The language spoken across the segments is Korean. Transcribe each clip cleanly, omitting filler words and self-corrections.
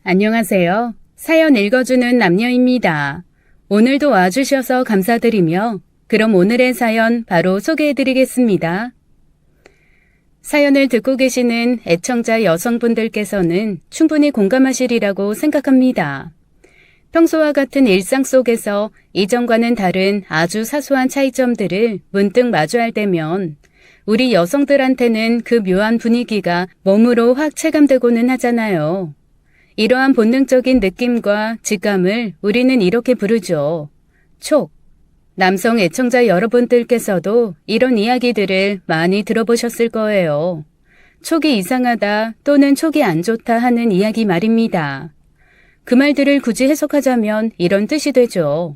안녕하세요. 사연 읽어주는 남녀입니다. 오늘도 와주셔서 감사드리며 그럼 오늘의 사연 바로 소개해드리겠습니다. 사연을 듣고 계시는 애청자 여성분들께서는 충분히 공감하시리라고 생각합니다. 평소와 같은 일상 속에서 이전과는 다른 아주 사소한 차이점들을 문득 마주할 때면 우리 여성들한테는 그 묘한 분위기가 몸으로 확 체감되고는 하잖아요. 이러한 본능적인 느낌과 직감을 우리는 이렇게 부르죠. 촉. 남성 애청자 여러분들께서도 이런 이야기들을 많이 들어보셨을 거예요. 촉이 이상하다 또는 촉이 안 좋다 하는 이야기 말입니다. 그 말들을 굳이 해석하자면 이런 뜻이 되죠.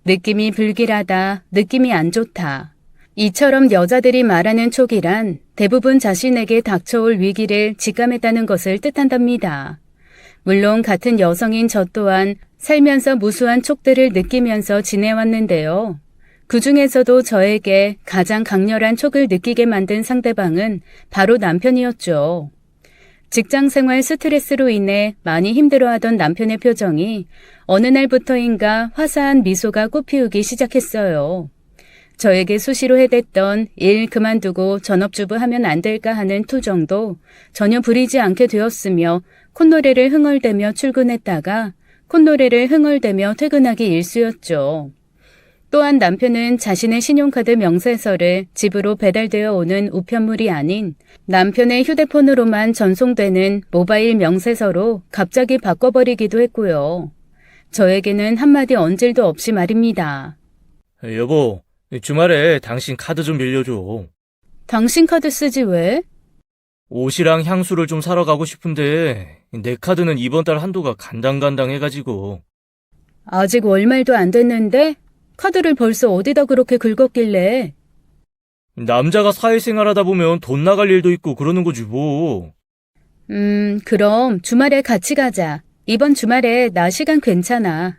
느낌이 불길하다, 느낌이 안 좋다. 이처럼 여자들이 말하는 촉이란 대부분 자신에게 닥쳐올 위기를 직감했다는 것을 뜻한답니다. 물론 같은 여성인 저 또한 살면서 무수한 촉들을 느끼면서 지내왔는데요. 그 중에서도 저에게 가장 강렬한 촉을 느끼게 만든 상대방은 바로 남편이었죠. 직장 생활 스트레스로 인해 많이 힘들어하던 남편의 표정이 어느 날부터인가 화사한 미소가 꽃피우기 시작했어요. 저에게 수시로 해댔던 일 그만두고 전업주부 하면 안 될까 하는 투정도 전혀 부리지 않게 되었으며 콧노래를 흥얼대며 출근했다가 콧노래를 흥얼대며 퇴근하기 일쑤였죠. 또한 남편은 자신의 신용카드 명세서를 집으로 배달되어 오는 우편물이 아닌 남편의 휴대폰으로만 전송되는 모바일 명세서로 갑자기 바꿔버리기도 했고요. 저에게는 한마디 언질도 없이 말입니다. 여보, 주말에 당신 카드 좀 빌려줘. 당신 카드 쓰지 왜? 옷이랑 향수를 좀 사러 가고 싶은데 내 카드는 이번 달 한도가 간당간당해가지고. 아직 월말도 안 됐는데 카드를 벌써 어디다 그렇게 긁었길래. 남자가 사회생활 하다 보면 돈 나갈 일도 있고 그러는 거지 뭐. 그럼 주말에 같이 가자. 이번 주말에 나 시간 괜찮아.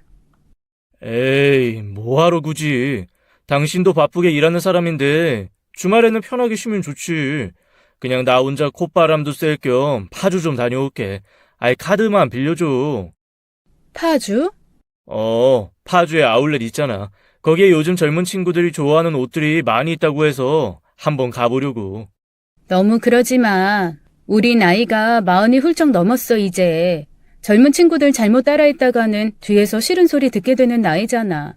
에이, 뭐하러 굳이. 당신도 바쁘게 일하는 사람인데 주말에는 편하게 쉬면 좋지. 그냥 나 혼자 콧바람도 쐴 겸 파주 좀 다녀올게. 아이, 카드만 빌려줘. 파주? 파주에 아울렛 있잖아. 거기에 요즘 젊은 친구들이 좋아하는 옷들이 많이 있다고 해서 한번 가보려고. 너무 그러지 마. 우리 나이가 40이 훌쩍 넘었어 이제. 젊은 친구들 잘못 따라했다가는 뒤에서 싫은 소리 듣게 되는 나이잖아.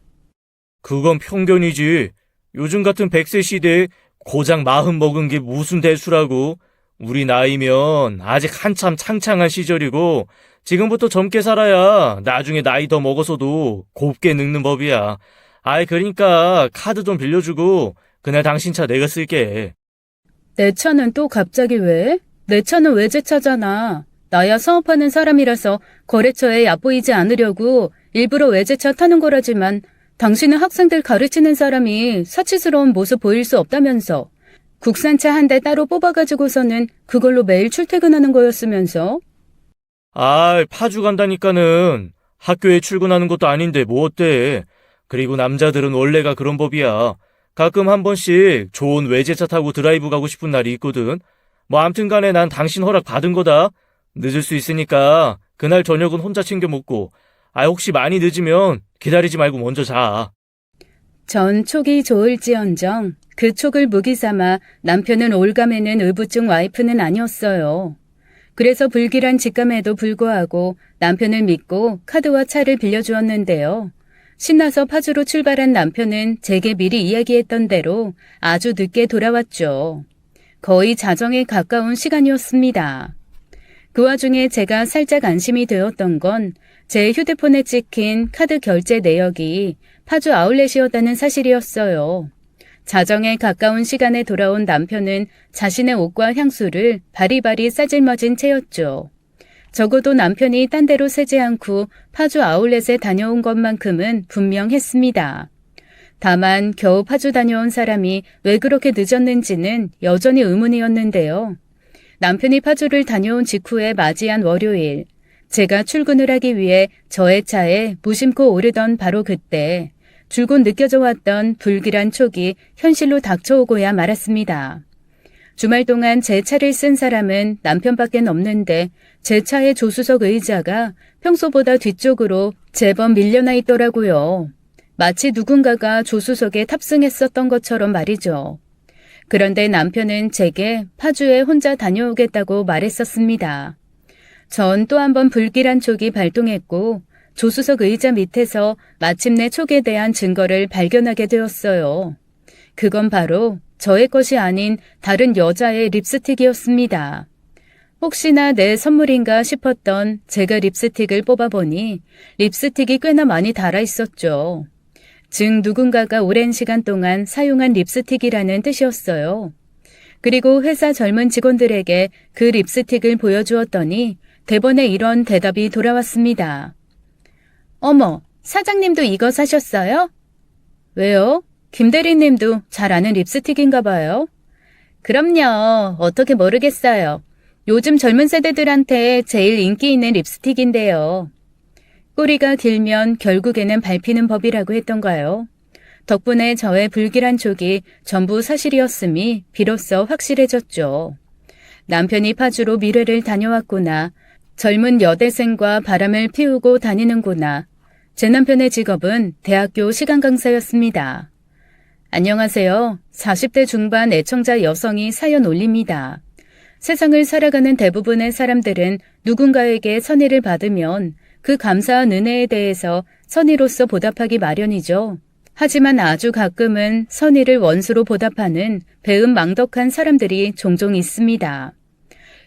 그건 편견이지. 요즘 같은 100세 시대에 고작 40 먹은 게 무슨 대수라고. 우리 나이면 아직 한참 창창한 시절이고 지금부터 젊게 살아야 나중에 나이 더 먹어서도 곱게 늙는 법이야. 아이, 그러니까 카드 좀 빌려주고 그날 당신 차 내가 쓸게. 내 차는 또 갑자기 왜? 내 차는 외제차잖아. 나야 사업하는 사람이라서 거래처에 얕보이지 않으려고 일부러 외제차 타는 거라지만 당신은 학생들 가르치는 사람이 사치스러운 모습 보일 수 없다면서. 국산차 한 대 따로 뽑아가지고서는 그걸로 매일 출퇴근하는 거였으면서. 파주 간다니까는 학교에 출근하는 것도 아닌데 뭐 어때. 그리고 남자들은 원래가 그런 법이야. 가끔 한 번씩 좋은 외제차 타고 드라이브 가고 싶은 날이 있거든. 뭐 암튼 간에 난 당신 허락 받은 거다. 늦을 수 있으니까 그날 저녁은 혼자 챙겨 먹고. 혹시 많이 늦으면 기다리지 말고 먼저 자. 전 촉이 좋을지언정 그 촉을 무기 삼아 남편은 올가매는 의부증 와이프는 아니었어요. 그래서 불길한 직감에도 불구하고 남편을 믿고 카드와 차를 빌려주었는데요. 신나서 파주로 출발한 남편은 제게 미리 이야기했던 대로 아주 늦게 돌아왔죠. 거의 자정에 가까운 시간이었습니다. 그 와중에 제가 살짝 안심이 되었던 건 제 휴대폰에 찍힌 카드 결제 내역이 파주 아울렛이었다는 사실이었어요. 자정에 가까운 시간에 돌아온 남편은 자신의 옷과 향수를 바리바리 싸질머진 채였죠. 적어도 남편이 딴 데로 새지 않고 파주 아울렛에 다녀온 것만큼은 분명했습니다. 다만 겨우 파주 다녀온 사람이 왜 그렇게 늦었는지는 여전히 의문이었는데요. 남편이 파주를 다녀온 직후에 맞이한 월요일, 제가 출근을 하기 위해 저의 차에 무심코 오르던 바로 그때 줄곧 느껴져 왔던 불길한 촉이 현실로 닥쳐오고야 말았습니다. 주말 동안 제 차를 쓴 사람은 남편밖에 없는데 제 차의 조수석 의자가 평소보다 뒤쪽으로 제법 밀려나 있더라고요. 마치 누군가가 조수석에 탑승했었던 것처럼 말이죠. 그런데 남편은 제게 파주에 혼자 다녀오겠다고 말했었습니다. 전 또 한 번 불길한 촉이 발동했고 조수석 의자 밑에서 마침내 촉에 대한 증거를 발견하게 되었어요. 그건 바로 저의 것이 아닌 다른 여자의 립스틱이었습니다. 혹시나 내 선물인가 싶었던 제가 립스틱을 뽑아보니 립스틱이 꽤나 많이 달아 있었죠. 즉 누군가가 오랜 시간 동안 사용한 립스틱이라는 뜻이었어요. 그리고 회사 젊은 직원들에게 그 립스틱을 보여주었더니 대번에 이런 대답이 돌아왔습니다. 어머, 사장님도 이거 사셨어요? 왜요? 김 대리님도 잘 아는 립스틱인가 봐요. 그럼요. 어떻게 모르겠어요. 요즘 젊은 세대들한테 제일 인기 있는 립스틱인데요. 꼬리가 길면 결국에는 밟히는 법이라고 했던가요? 덕분에 저의 불길한 촉이 전부 사실이었음이 비로소 확실해졌죠. 남편이 파주로 미래를 다녀왔구나. 젊은 여대생과 바람을 피우고 다니는구나. 제 남편의 직업은 대학교 시간 강사였습니다. 안녕하세요. 40대 중반 애청자 여성이 사연 올립니다. 세상을 살아가는 대부분의 사람들은 누군가에게 선의를 받으면 그 감사한 은혜에 대해서 선의로서 보답하기 마련이죠. 하지만 아주 가끔은 선의를 원수로 보답하는 배은망덕한 사람들이 종종 있습니다.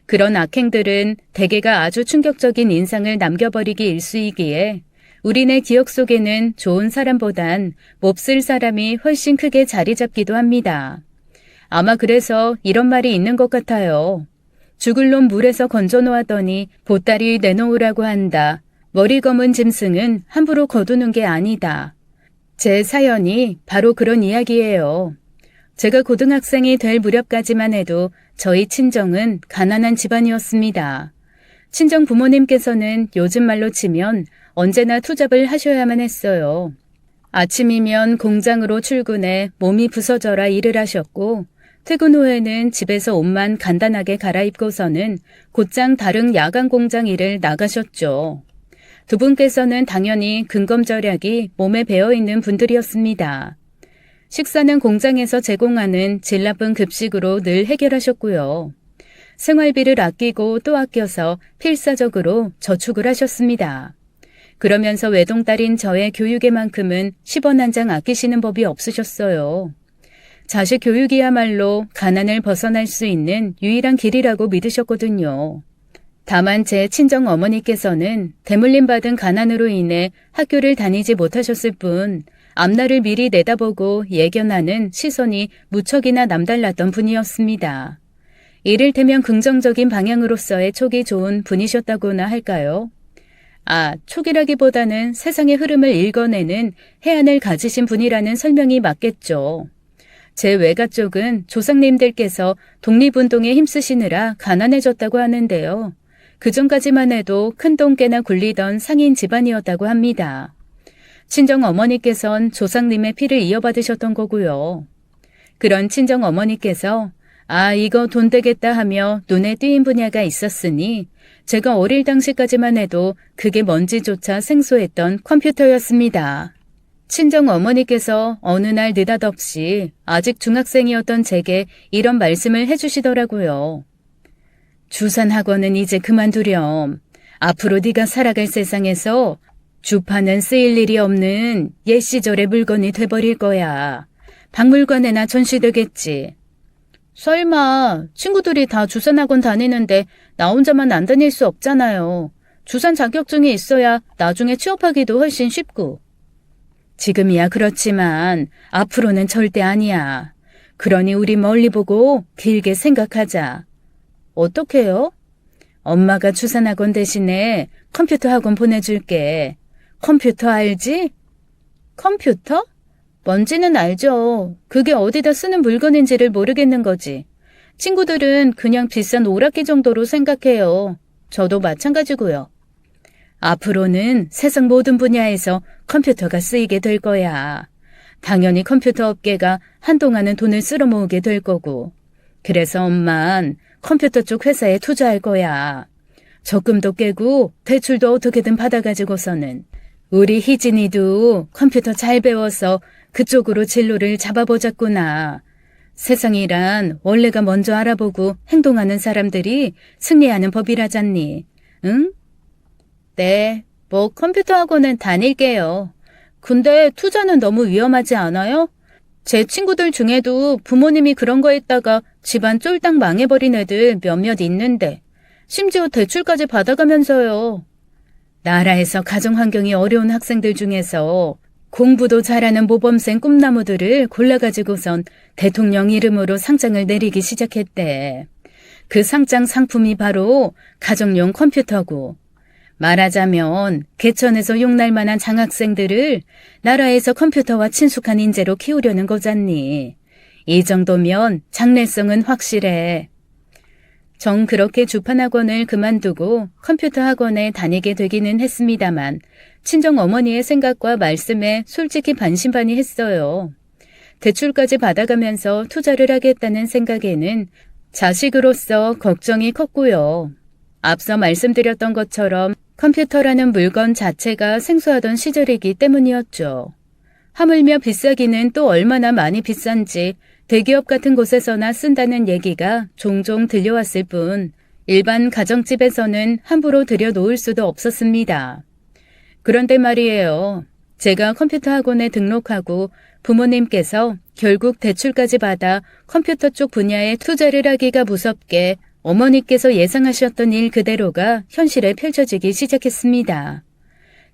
그런 악행들은 대개가 아주 충격적인 인상을 남겨버리기 일쑤이기에 우리네 기억 속에는 좋은 사람보단 몹쓸 사람이 훨씬 크게 자리 잡기도 합니다. 아마 그래서 이런 말이 있는 것 같아요. 죽을 놈 물에서 건져 놓았더니 보따리 내놓으라고 한다. 머리 검은 짐승은 함부로 거두는 게 아니다. 제 사연이 바로 그런 이야기예요. 제가 고등학생이 될 무렵까지만 해도 저희 친정은 가난한 집안이었습니다. 친정 부모님께서는 요즘 말로 치면 언제나 투잡을 하셔야만 했어요. 아침이면 공장으로 출근해 몸이 부서져라 일을 하셨고 퇴근 후에는 집에서 옷만 간단하게 갈아입고서는 곧장 다른 야간 공장 일을 나가셨죠. 두 분께서는 당연히 근검절약이 몸에 배어있는 분들이었습니다. 식사는 공장에서 제공하는 질 나쁜 급식으로 늘 해결하셨고요. 생활비를 아끼고 또 아껴서 필사적으로 저축을 하셨습니다. 그러면서 외동딸인 저의 교육에만큼은 10원 한 장 아끼시는 법이 없으셨어요. 자식 교육이야말로 가난을 벗어날 수 있는 유일한 길이라고 믿으셨거든요. 다만 제 친정 어머니께서는 대물림 받은 가난으로 인해 학교를 다니지 못하셨을 뿐 앞날을 미리 내다보고 예견하는 시선이 무척이나 남달랐던 분이었습니다. 이를테면 긍정적인 방향으로서의 촉이 좋은 분이셨다고나 할까요? 촉이라기보다는 세상의 흐름을 읽어내는 해안을 가지신 분이라는 설명이 맞겠죠. 제 외가 쪽은 조상님들께서 독립운동에 힘쓰시느라 가난해졌다고 하는데요. 그전까지만 해도 큰돈 깨나 굴리던 상인 집안이었다고 합니다. 친정 어머니께선 조상님의 피를 이어받으셨던 거고요. 그런 친정 어머니께서 이거 돈 되겠다 하며 눈에 띄인 분야가 있었으니 제가 어릴 당시까지만 해도 그게 뭔지조차 생소했던 컴퓨터였습니다. 친정 어머니께서 어느 날 느닷없이 아직 중학생이었던 제게 이런 말씀을 해주시더라고요. 주산학원은 이제 그만두렴. 앞으로 네가 살아갈 세상에서 주파는 쓰일 일이 없는 옛 시절의 물건이 돼버릴 거야. 박물관에나 전시되겠지. 설마 친구들이 다 주산학원 다니는데 나 혼자만 안 다닐 수 없잖아요. 주산 자격증이 있어야 나중에 취업하기도 훨씬 쉽고. 지금이야 그렇지만 앞으로는 절대 아니야. 그러니 우리 멀리 보고 길게 생각하자. 어떻게요? 엄마가 주산학원 대신에 컴퓨터 학원 보내줄게. 컴퓨터 알지? 컴퓨터? 뭔지는 알죠. 그게 어디다 쓰는 물건인지를 모르겠는 거지. 친구들은 그냥 비싼 오락기 정도로 생각해요. 저도 마찬가지고요. 앞으로는 세상 모든 분야에서 컴퓨터가 쓰이게 될 거야. 당연히 컴퓨터 업계가 한동안은 돈을 쓸어 모으게 될 거고. 그래서 엄만 컴퓨터 쪽 회사에 투자할 거야. 적금도 깨고 대출도 어떻게든 받아가지고서는 우리 희진이도 컴퓨터 잘 배워서 그쪽으로 진로를 잡아보자꾸나. 세상이란 원래가 먼저 알아보고 행동하는 사람들이 승리하는 법이라잖니. 응? 네, 뭐 컴퓨터 학원은 다닐게요. 근데 투자는 너무 위험하지 않아요? 제 친구들 중에도 부모님이 그런 거 했다가 집안 쫄딱 망해버린 애들 몇몇 있는데 심지어 대출까지 받아가면서요. 나라에서 가정 환경이 어려운 학생들 중에서 공부도 잘하는 모범생 꿈나무들을 골라가지고선 대통령 이름으로 상장을 내리기 시작했대. 그 상장 상품이 바로 가정용 컴퓨터고, 말하자면 개천에서 용날 만한 장학생들을 나라에서 컴퓨터와 친숙한 인재로 키우려는 거잖니. 이 정도면 장래성은 확실해. 전 그렇게 주판학원을 그만두고 컴퓨터 학원에 다니게 되기는 했습니다만 친정 어머니의 생각과 말씀에 솔직히 반신반의했어요. 대출까지 받아가면서 투자를 하겠다는 생각에는 자식으로서 걱정이 컸고요. 앞서 말씀드렸던 것처럼 컴퓨터라는 물건 자체가 생소하던 시절이기 때문이었죠. 하물며 비싸기는 또 얼마나 많이 비싼지 대기업 같은 곳에서나 쓴다는 얘기가 종종 들려왔을 뿐 일반 가정집에서는 함부로 들여놓을 수도 없었습니다. 그런데 말이에요. 제가 컴퓨터 학원에 등록하고 부모님께서 결국 대출까지 받아 컴퓨터 쪽 분야에 투자를 하기가 무섭게 어머니께서 예상하셨던 일 그대로가 현실에 펼쳐지기 시작했습니다.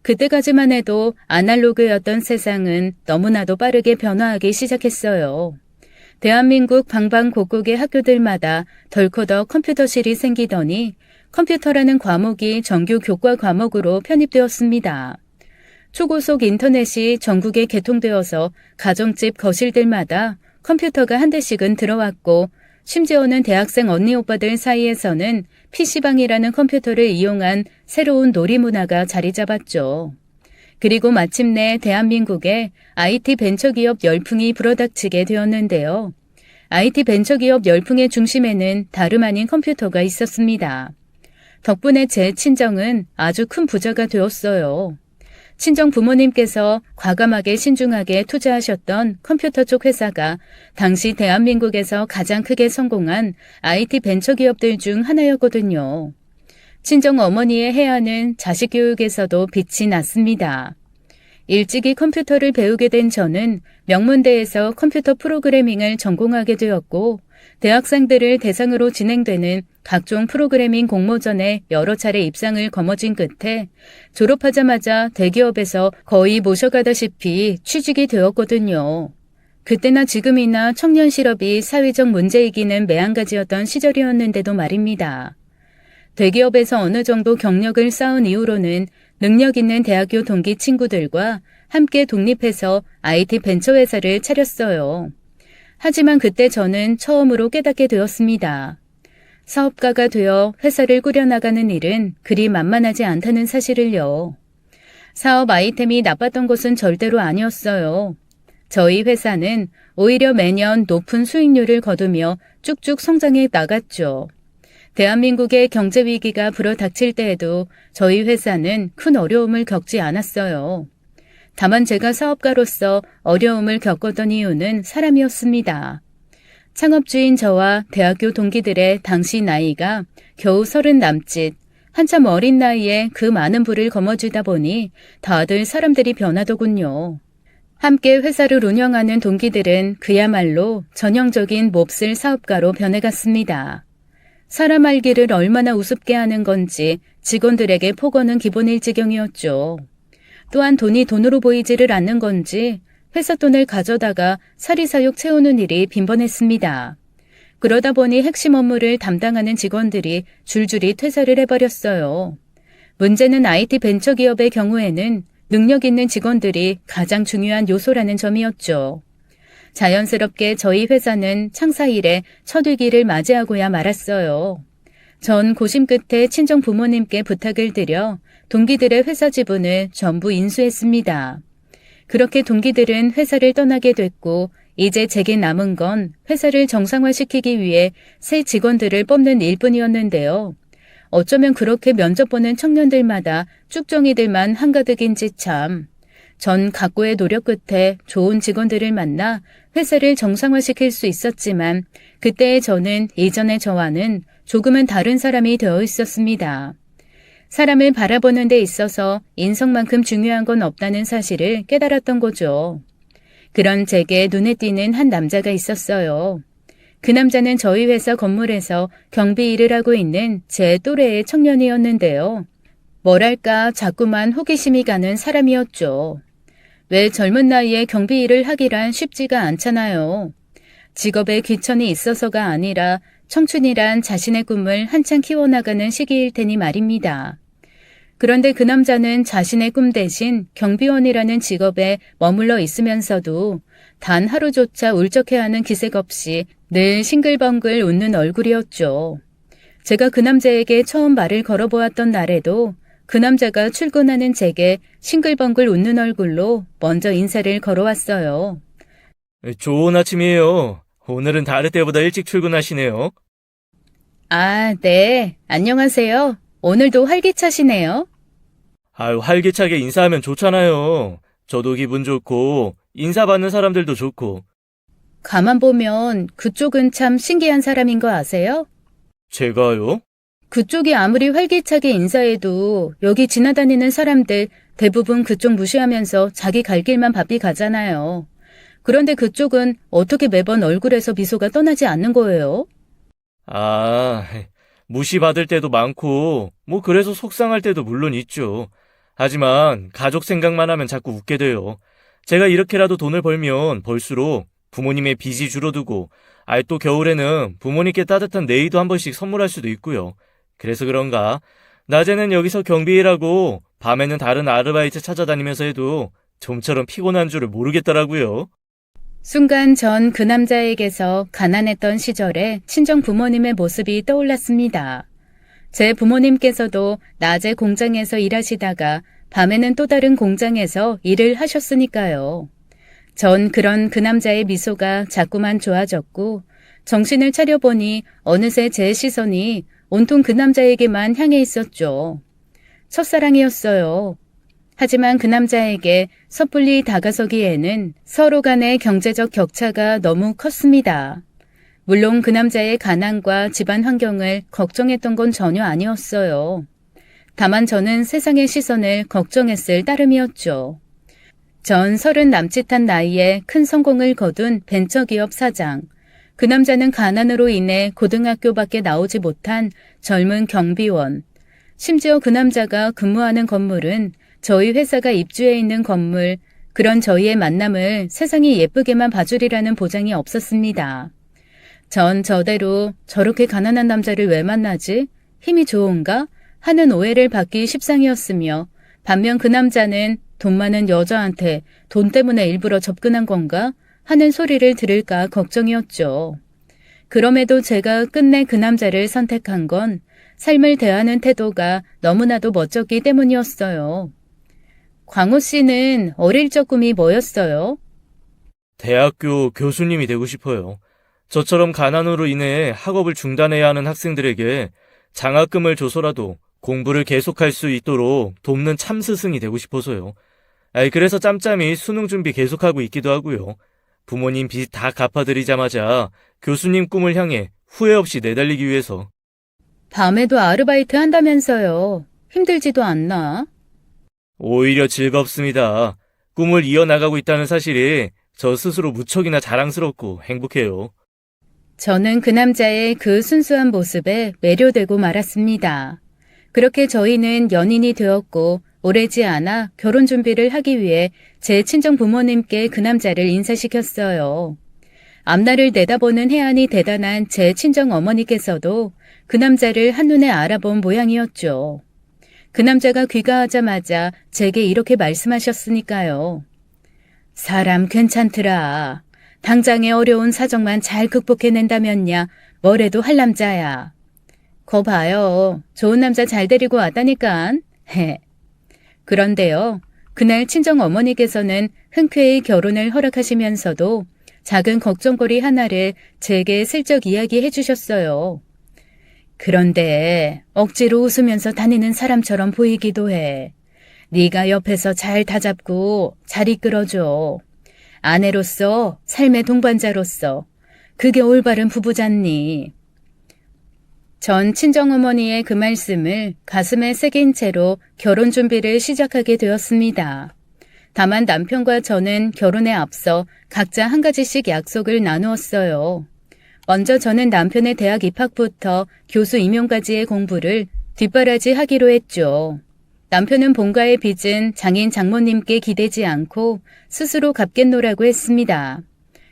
그때까지만 해도 아날로그였던 세상은 너무나도 빠르게 변화하기 시작했어요. 대한민국 방방곡곡의 학교들마다 덜커 더 컴퓨터실이 생기더니 컴퓨터라는 과목이 정규 교과 과목으로 편입되었습니다. 초고속 인터넷이 전국에 개통되어서 가정집 거실들마다 컴퓨터가 한 대씩은 들어왔고 심지어는 대학생 언니 오빠들 사이에서는 PC방이라는 컴퓨터를 이용한 새로운 놀이 문화가 자리 잡았죠. 그리고 마침내 대한민국에 IT 벤처기업 열풍이 불어닥치게 되었는데요. IT 벤처기업 열풍의 중심에는 다름 아닌 컴퓨터가 있었습니다. 덕분에 제 친정은 아주 큰 부자가 되었어요. 친정 부모님께서 과감하게 신중하게 투자하셨던 컴퓨터 쪽 회사가 당시 대한민국에서 가장 크게 성공한 IT 벤처기업들 중 하나였거든요. 친정 어머니의 해안은 자식 교육에서도 빛이 났습니다. 일찍이 컴퓨터를 배우게 된 저는 명문대에서 컴퓨터 프로그래밍을 전공하게 되었고 대학생들을 대상으로 진행되는 각종 프로그래밍 공모전에 여러 차례 입상을 거머쥔 끝에 졸업하자마자 대기업에서 거의 모셔가다시피 취직이 되었거든요. 그때나 지금이나 청년 실업이 사회적 문제이기는 매한가지였던 시절이었는데도 말입니다. 대기업에서 어느 정도 경력을 쌓은 이후로는 능력 있는 대학교 동기 친구들과 함께 독립해서 IT 벤처회사를 차렸어요. 하지만 그때 저는 처음으로 깨닫게 되었습니다. 사업가가 되어 회사를 꾸려나가는 일은 그리 만만하지 않다는 사실을요. 사업 아이템이 나빴던 것은 절대로 아니었어요. 저희 회사는 오히려 매년 높은 수익률을 거두며 쭉쭉 성장해 나갔죠. 대한민국의 경제 위기가 불어닥칠 때에도 저희 회사는 큰 어려움을 겪지 않았어요. 다만 제가 사업가로서 어려움을 겪었던 이유는 사람이었습니다. 창업주인 저와 대학교 동기들의 당시 나이가 겨우 30 남짓, 한참 어린 나이에 그 많은 부를 거머쥐다 보니 다들 사람들이 변하더군요. 함께 회사를 운영하는 동기들은 그야말로 전형적인 몹쓸 사업가로 변해갔습니다. 사람 알기를 얼마나 우습게 하는 건지 직원들에게 폭언은 기본일 지경이었죠. 또한 돈이 돈으로 보이지를 않는 건지 회사 돈을 가져다가 사리사욕 채우는 일이 빈번했습니다. 그러다 보니 핵심 업무를 담당하는 직원들이 줄줄이 퇴사를 해버렸어요. 문제는 IT 벤처기업의 경우에는 능력 있는 직원들이 가장 중요한 요소라는 점이었죠. 자연스럽게 저희 회사는 창사 이래 첫 위기를 맞이하고야 말았어요. 전 고심 끝에 친정 부모님께 부탁을 드려 동기들의 회사 지분을 전부 인수했습니다. 그렇게 동기들은 회사를 떠나게 됐고 이제 제게 남은 건 회사를 정상화시키기 위해 새 직원들을 뽑는 일뿐이었는데요. 어쩌면 그렇게 면접 보는 청년들마다 쭉정이들만 한가득인지 참. 전 각고의 노력 끝에 좋은 직원들을 만나 회사를 정상화시킬 수 있었지만 그때의 저는 이전의 저와는 조금은 다른 사람이 되어 있었습니다. 사람을 바라보는 데 있어서 인성만큼 중요한 건 없다는 사실을 깨달았던 거죠. 그런 제게 눈에 띄는 한 남자가 있었어요. 그 남자는 저희 회사 건물에서 경비 일을 하고 있는 제 또래의 청년이었는데요. 뭐랄까 자꾸만 호기심이 가는 사람이었죠. 왜 젊은 나이에 경비 일을 하기란 쉽지가 않잖아요. 직업에 귀천이 있어서가 아니라 청춘이란 자신의 꿈을 한창 키워나가는 시기일 테니 말입니다. 그런데 그 남자는 자신의 꿈 대신 경비원이라는 직업에 머물러 있으면서도 단 하루조차 울적해하는 기색 없이 늘 싱글벙글 웃는 얼굴이었죠. 제가 그 남자에게 처음 말을 걸어보았던 날에도 그 남자가 출근하는 제게 싱글벙글 웃는 얼굴로 먼저 인사를 걸어왔어요. 좋은 아침이에요. 오늘은 다를 때보다 일찍 출근하시네요. 아, 네. 안녕하세요. 오늘도 활기차시네요. 아유, 활기차게 인사하면 좋잖아요. 저도 기분 좋고, 인사받는 사람들도 좋고. 가만 보면 그쪽은 참 신기한 사람인 거 아세요? 제가요? 그쪽이 아무리 활기차게 인사해도 여기 지나다니는 사람들 대부분 그쪽 무시하면서 자기 갈 길만 바삐 가잖아요. 그런데 그쪽은 어떻게 매번 얼굴에서 미소가 떠나지 않는 거예요? 아, 무시받을 때도 많고, 뭐 그래서 속상할 때도 물론 있죠. 하지만 가족 생각만 하면 자꾸 웃게 돼요. 제가 이렇게라도 돈을 벌면 벌수록 부모님의 빚이 줄어들고, 또 겨울에는 부모님께 따뜻한 네이도 한 번씩 선물할 수도 있고요. 그래서 그런가, 낮에는 여기서 경비 일하고, 밤에는 다른 아르바이트 찾아다니면서 해도 좀처럼 피곤한 줄을 모르겠더라고요. 순간 전 그 남자에게서 가난했던 시절에 친정 부모님의 모습이 떠올랐습니다. 제 부모님께서도 낮에 공장에서 일하시다가 밤에는 또 다른 공장에서 일을 하셨으니까요. 전 그런 그 남자의 미소가 자꾸만 좋아졌고 정신을 차려보니 어느새 제 시선이 온통 그 남자에게만 향해 있었죠. 첫사랑이었어요. 하지만 그 남자에게 섣불리 다가서기에는 서로 간의 경제적 격차가 너무 컸습니다. 물론 그 남자의 가난과 집안 환경을 걱정했던 건 전혀 아니었어요. 다만 저는 세상의 시선을 걱정했을 따름이었죠. 전 30 남짓한 나이에 큰 성공을 거둔 벤처기업 사장. 그 남자는 가난으로 인해 고등학교밖에 나오지 못한 젊은 경비원. 심지어 그 남자가 근무하는 건물은 저희 회사가 입주해 있는 건물, 그런 저희의 만남을 세상이 예쁘게만 봐주리라는 보장이 없었습니다. 전 저대로 저렇게 가난한 남자를 왜 만나지? 힘이 좋은가? 하는 오해를 받기 십상이었으며 반면 그 남자는 돈 많은 여자한테 돈 때문에 일부러 접근한 건가? 하는 소리를 들을까 걱정이었죠. 그럼에도 제가 끝내 그 남자를 선택한 건 삶을 대하는 태도가 너무나도 멋졌기 때문이었어요. 광호 씨는 어릴 적 꿈이 뭐였어요? 대학교 교수님이 되고 싶어요. 저처럼 가난으로 인해 학업을 중단해야 하는 학생들에게 장학금을 줘서라도 공부를 계속할 수 있도록 돕는 참스승이 되고 싶어서요. 그래서 짬짬이 수능 준비 계속하고 있기도 하고요. 부모님 빚 다 갚아드리자마자 교수님 꿈을 향해 후회 없이 내달리기 위해서. 밤에도 아르바이트 한다면서요. 힘들지도 않나? 오히려 즐겁습니다. 꿈을 이어나가고 있다는 사실이 저 스스로 무척이나 자랑스럽고 행복해요. 저는 그 남자의 그 순수한 모습에 매료되고 말았습니다. 그렇게 저희는 연인이 되었고 오래지 않아 결혼 준비를 하기 위해 제 친정 부모님께 그 남자를 인사시켰어요. 앞날을 내다보는 해안이 대단한 제 친정 어머니께서도 그 남자를 한눈에 알아본 모양이었죠. 그 남자가 귀가하자마자 제게 이렇게 말씀하셨으니까요. 사람 괜찮더라. 당장의 어려운 사정만 잘 극복해낸다면야 뭐래도 할 남자야. 거 봐요. 좋은 남자 잘 데리고 왔다니깐. 헤. 그런데요. 그날 친정 어머니께서는 흔쾌히 결혼을 허락하시면서도 작은 걱정거리 하나를 제게 슬쩍 이야기해 주셨어요. 그런데 억지로 웃으면서 다니는 사람처럼 보이기도 해. 네가 옆에서 잘 다잡고 잘 이끌어줘. 아내로서, 삶의 동반자로서 그게 올바른 부부잖니. 전 친정어머니의 그 말씀을 가슴에 새긴 채로 결혼 준비를 시작하게 되었습니다. 다만 남편과 저는 결혼에 앞서 각자 한 가지씩 약속을 나누었어요. 먼저 저는 남편의 대학 입학부터 교수 임용까지의 공부를 뒷바라지하기로 했죠. 남편은 본가의 빚은 장인 장모님께 기대지 않고 스스로 갚겠노라고 했습니다.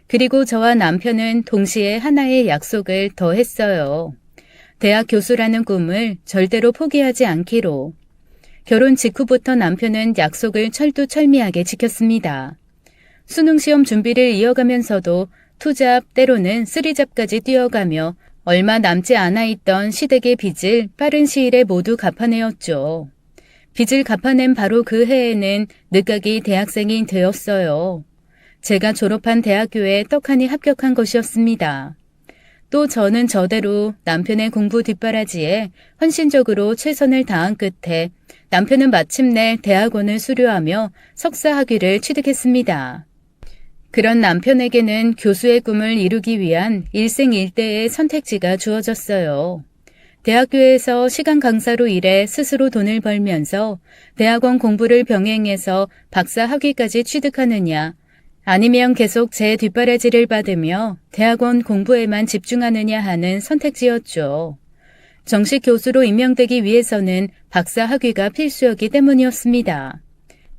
그리고 저와 남편은 동시에 하나의 약속을 더 했어요. 대학 교수라는 꿈을 절대로 포기하지 않기로. 결혼 직후부터 남편은 약속을 철두철미하게 지켰습니다. 수능시험 준비를 이어가면서도 투잡 때로는 쓰리잡까지 뛰어가며 얼마 남지 않아 있던 시댁의 빚을 빠른 시일에 모두 갚아내었죠. 빚을 갚아낸 바로 그 해에는 늦가기 대학생이 되었어요. 제가 졸업한 대학교에 떡하니 합격한 것이었습니다. 또 저는 저대로 남편의 공부 뒷바라지에 헌신적으로 최선을 다한 끝에 남편은 마침내 대학원을 수료하며 석사 학위를 취득했습니다. 그런 남편에게는 교수의 꿈을 이루기 위한 일생일대의 선택지가 주어졌어요. 대학교에서 시간 강사로 일해 스스로 돈을 벌면서 대학원 공부를 병행해서 박사 학위까지 취득하느냐, 아니면 계속 제 뒷바라지를 받으며 대학원 공부에만 집중하느냐 하는 선택지였죠. 정식 교수로 임명되기 위해서는 박사 학위가 필수였기 때문이었습니다.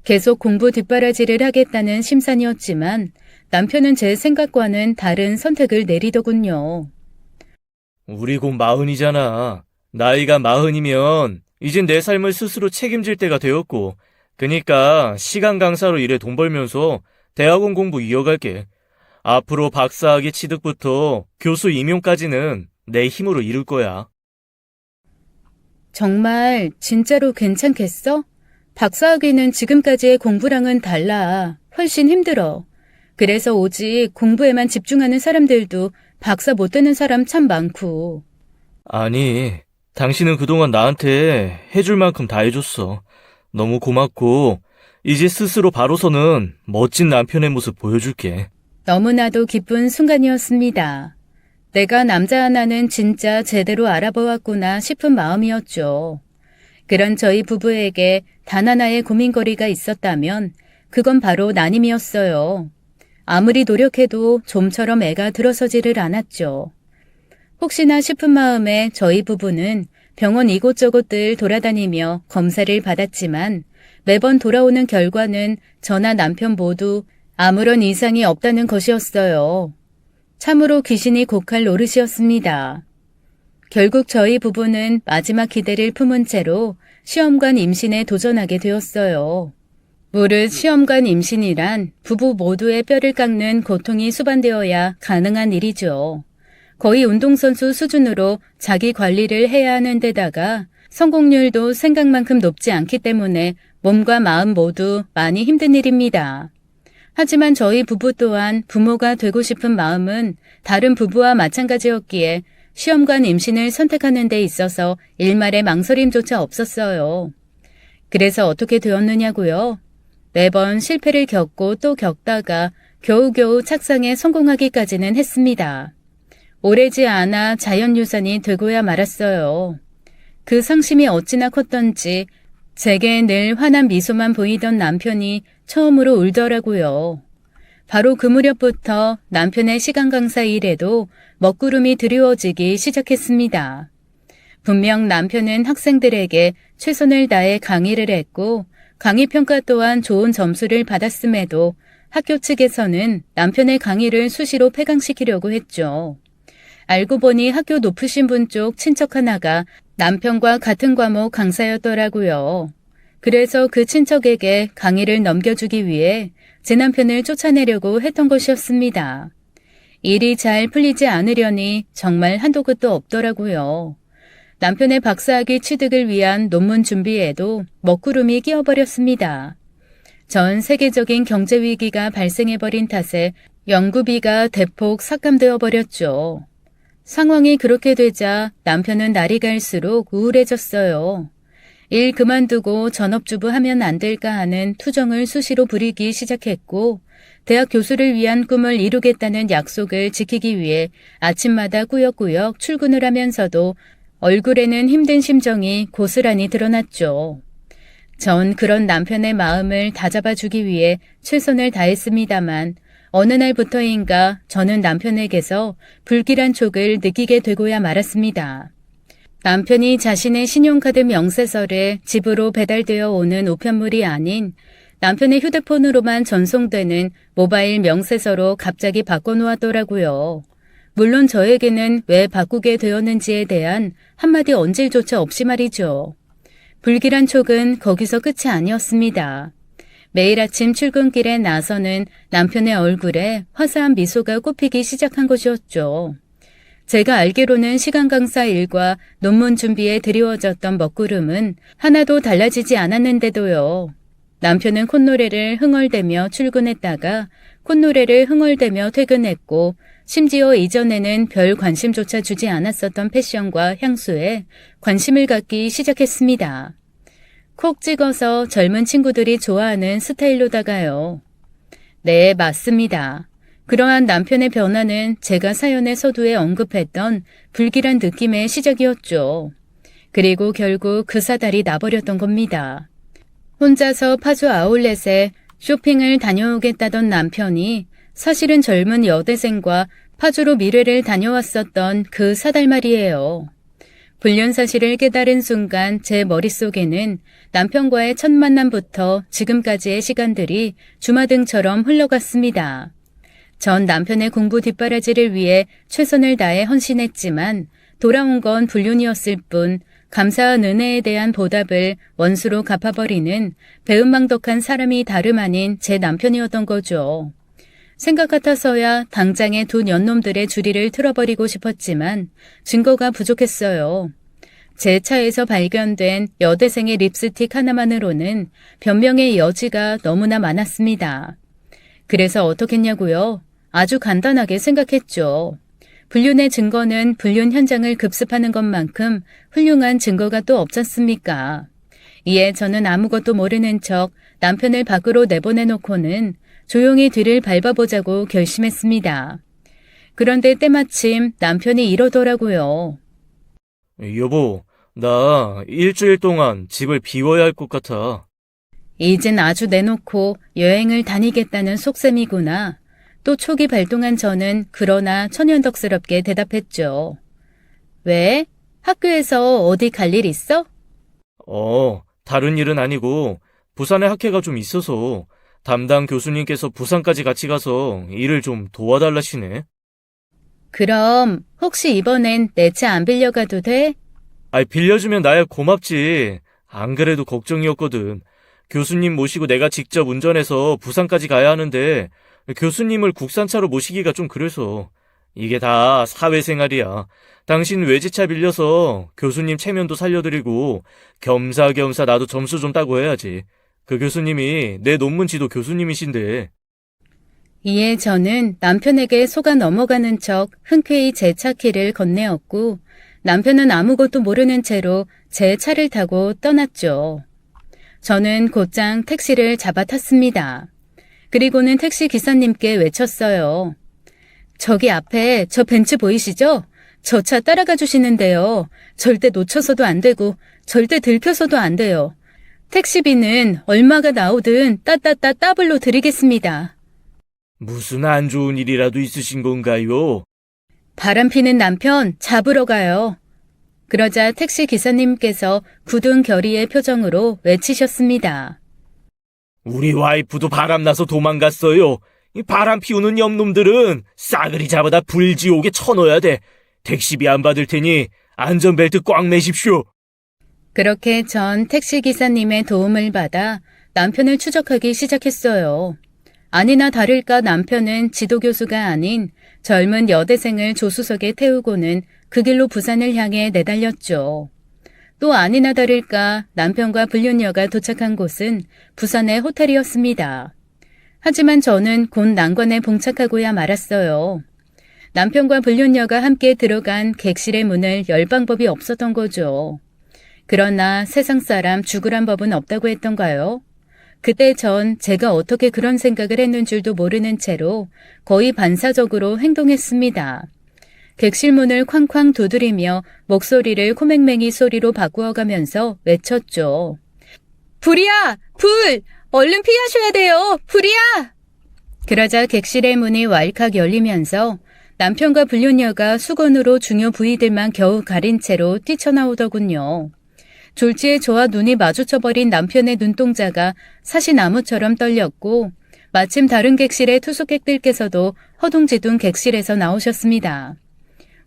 계속 공부 뒷바라지를 하겠다는 심산이었지만 남편은 제 생각과는 다른 선택을 내리더군요. 우리 곧 40이잖아. 나이가 40이면 이젠 내 삶을 스스로 책임질 때가 되었고, 그니까 시간 강사로 일해 돈 벌면서 대학원 공부 이어갈게. 앞으로 박사학위 취득부터 교수 임용까지는 내 힘으로 이룰 거야. 정말 진짜로 괜찮겠어? 박사학위는 지금까지의 공부랑은 달라. 훨씬 힘들어. 그래서 오직 공부에만 집중하는 사람들도 박사 못 되는 사람 참 많고. 아니, 당신은 그동안 나한테 해줄 만큼 다 해줬어. 너무 고맙고, 이제 스스로 바로 서는 멋진 남편의 모습 보여줄게. 너무나도 기쁜 순간이었습니다. 내가 남자 하나는 진짜 제대로 알아보았구나 싶은 마음이었죠. 그런 저희 부부에게 단 하나의 고민거리가 있었다면 그건 바로 난임이었어요. 아무리 노력해도 좀처럼 애가 들어서지를 않았죠. 혹시나 싶은 마음에 저희 부부는 병원 이곳저곳들 돌아다니며 검사를 받았지만 매번 돌아오는 결과는 저나 남편 모두 아무런 이상이 없다는 것이었어요. 참으로 귀신이 곡할 노릇이었습니다. 결국 저희 부부는 마지막 기대를 품은 채로 시험관 임신에 도전하게 되었어요. 무릇 시험관 임신이란 부부 모두의 뼈를 깎는 고통이 수반되어야 가능한 일이죠. 거의 운동선수 수준으로 자기 관리를 해야 하는 데다가 성공률도 생각만큼 높지 않기 때문에 몸과 마음 모두 많이 힘든 일입니다. 하지만 저희 부부 또한 부모가 되고 싶은 마음은 다른 부부와 마찬가지였기에 시험관 임신을 선택하는 데 있어서 일말의 망설임조차 없었어요. 그래서 어떻게 되었느냐고요? 매번 실패를 겪고 또 겪다가 겨우겨우 착상에 성공하기까지는 했습니다. 오래지 않아 자연유산이 되고야 말았어요. 그 상심이 어찌나 컸던지 제게 늘 환한 미소만 보이던 남편이 처음으로 울더라고요. 바로 그 무렵부터 남편의 시간 강사 일에도 먹구름이 드리워지기 시작했습니다. 분명 남편은 학생들에게 최선을 다해 강의를 했고 강의 평가 또한 좋은 점수를 받았음에도 학교 측에서는 남편의 강의를 수시로 폐강시키려고 했죠. 알고 보니 학교 높으신 분 쪽 친척 하나가 남편과 같은 과목 강사였더라고요. 그래서 그 친척에게 강의를 넘겨주기 위해 제 남편을 쫓아내려고 했던 것이었습니다. 일이 잘 풀리지 않으려니 정말 한도 끝도 없더라고요. 남편의 박사학위 취득을 위한 논문 준비에도 먹구름이 끼어버렸습니다. 전 세계적인 경제 위기가 발생해버린 탓에 연구비가 대폭 삭감되어 버렸죠. 상황이 그렇게 되자 남편은 날이 갈수록 우울해졌어요. 일 그만두고 전업주부 하면 안 될까 하는 투정을 수시로 부리기 시작했고, 대학 교수를 위한 꿈을 이루겠다는 약속을 지키기 위해 아침마다 꾸역꾸역 출근을 하면서도 얼굴에는 힘든 심정이 고스란히 드러났죠. 전 그런 남편의 마음을 다잡아주기 위해 최선을 다했습니다만 어느 날부터인가 저는 남편에게서 불길한 촉을 느끼게 되고야 말았습니다. 남편이 자신의 신용카드 명세서를 집으로 배달되어 오는 우편물이 아닌 남편의 휴대폰으로만 전송되는 모바일 명세서로 갑자기 바꿔놓았더라고요. 물론 저에게는 왜 바꾸게 되었는지에 대한 한마디 언질조차 없이 말이죠. 불길한 촉은 거기서 끝이 아니었습니다. 매일 아침 출근길에 나서는 남편의 얼굴에 화사한 미소가 꽃피기 시작한 것이었죠. 제가 알기로는 시간 강사 일과 논문 준비에 드리워졌던 먹구름은 하나도 달라지지 않았는데도요. 남편은 콧노래를 흥얼대며 출근했다가 콧노래를 흥얼대며 퇴근했고, 심지어 이전에는 별 관심조차 주지 않았었던 패션과 향수에 관심을 갖기 시작했습니다. 콕 찍어서 젊은 친구들이 좋아하는 스타일로다가요. 네, 맞습니다. 그러한 남편의 변화는 제가 사연의 서두에 언급했던 불길한 느낌의 시작이었죠. 그리고 결국 그 사달이 나버렸던 겁니다. 혼자서 파주 아울렛에 쇼핑을 다녀오겠다던 남편이 사실은 젊은 여대생과 파주로 미래를 다녀왔었던 그 사달 말이에요. 불륜 사실을 깨달은 순간 제 머릿속에는 남편과의 첫 만남부터 지금까지의 시간들이 주마등처럼 흘러갔습니다. 전 남편의 공부 뒷바라지를 위해 최선을 다해 헌신했지만 돌아온 건 불륜이었을 뿐 감사한 은혜에 대한 보답을 원수로 갚아버리는 배은망덕한 사람이 다름 아닌 제 남편이었던 거죠. 생각 같아서야 당장의 두 년놈들의 주리를 틀어버리고 싶었지만 증거가 부족했어요. 제 차에서 발견된 여대생의 립스틱 하나만으로는 변명의 여지가 너무나 많았습니다. 그래서 어떻겠냐고요? 아주 간단하게 생각했죠. 불륜의 증거는 불륜 현장을 급습하는 것만큼 훌륭한 증거가 또 없잖습니까? 이에 저는 아무것도 모르는 척 남편을 밖으로 내보내놓고는 조용히 뒤를 밟아보자고 결심했습니다. 그런데 때마침 남편이 이러더라고요. 여보, 나 일주일 동안 집을 비워야 할 것 같아. 이젠 아주 내놓고 여행을 다니겠다는 속셈이구나. 또 촉이 발동한 저는 그러나 천연덕스럽게 대답했죠. 왜? 학교에서 어디 갈 일 있어? 다른 일은 아니고 부산에 학회가 좀 있어서 담당 교수님께서 부산까지 같이 가서 일을 좀 도와달라시네. 그럼 혹시 이번엔 내 차 안 빌려가도 돼? 빌려주면 나야 고맙지. 안 그래도 걱정이었거든. 교수님 모시고 내가 직접 운전해서 부산까지 가야 하는데 교수님을 국산차로 모시기가 좀 그래서. 이게 다 사회생활이야. 당신 외제차 빌려서 교수님 체면도 살려드리고 겸사겸사 나도 점수 좀 따고 해야지. 그 교수님이 내 논문 지도 교수님이신데. 이에 저는 남편에게 속아 넘어가는 척 흔쾌히 제 차 키를 건네었고 남편은 아무것도 모르는 채로 제 차를 타고 떠났죠. 저는 곧장 택시를 잡아 탔습니다. 그리고는 택시 기사님께 외쳤어요. 저기 앞에 저 벤츠 보이시죠? 저 차 따라가 주시는데요. 절대 놓쳐서도 안 되고 절대 들켜서도 안 돼요. 택시비는 얼마가 나오든 따따따 더블로 드리겠습니다. 무슨 안 좋은 일이라도 있으신 건가요? 바람피는 남편 잡으러 가요. 그러자 택시 기사님께서 굳은 결의의 표정으로 외치셨습니다. 우리 와이프도 바람나서 도망갔어요. 이 바람 피우는 염놈들은 싸그리 잡아다 불지옥에 쳐넣어야 돼. 택시비 안 받을 테니 안전벨트 꽉 매십시오. 그렇게 전 택시기사님의 도움을 받아 남편을 추적하기 시작했어요. 아니나 다를까 남편은 지도교수가 아닌 젊은 여대생을 조수석에 태우고는 그 길로 부산을 향해 내달렸죠. 또 아니나 다를까 남편과 불륜녀가 도착한 곳은 부산의 호텔이었습니다. 하지만 저는 곧 난관에 봉착하고야 말았어요. 남편과 불륜녀가 함께 들어간 객실의 문을 열 방법이 없었던 거죠. 그러나 세상 사람 죽으란 법은 없다고 했던가요? 그때 전 제가 어떻게 그런 생각을 했는 줄도 모르는 채로 거의 반사적으로 행동했습니다. 객실 문을 쾅쾅 두드리며 목소리를 코맹맹이 소리로 바꾸어가면서 외쳤죠. 불이야! 불! 얼른 피하셔야 돼요! 불이야! 그러자 객실의 문이 왈칵 열리면서 남편과 불륜녀가 수건으로 중요 부위들만 겨우 가린 채로 뛰쳐나오더군요. 졸지에 저와 눈이 마주쳐버린 남편의 눈동자가 사시나무처럼 떨렸고 마침 다른 객실의 투숙객들께서도 허둥지둥 객실에서 나오셨습니다.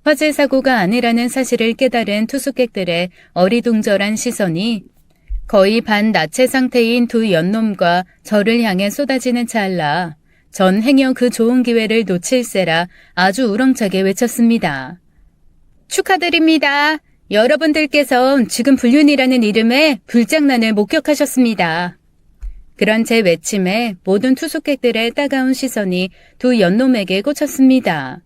화재 사고가 아니라는 사실을 깨달은 투숙객들의 어리둥절한 시선이 거의 반나체 상태인 두 연놈과 저를 향해 쏟아지는 찰나 전 행여 그 좋은 기회를 놓칠세라 아주 우렁차게 외쳤습니다. 축하드립니다. 여러분들께서 지금 불륜이라는 이름의 불장난을 목격하셨습니다. 그런 제 외침에 모든 투숙객들의 따가운 시선이 두 연놈에게 꽂혔습니다.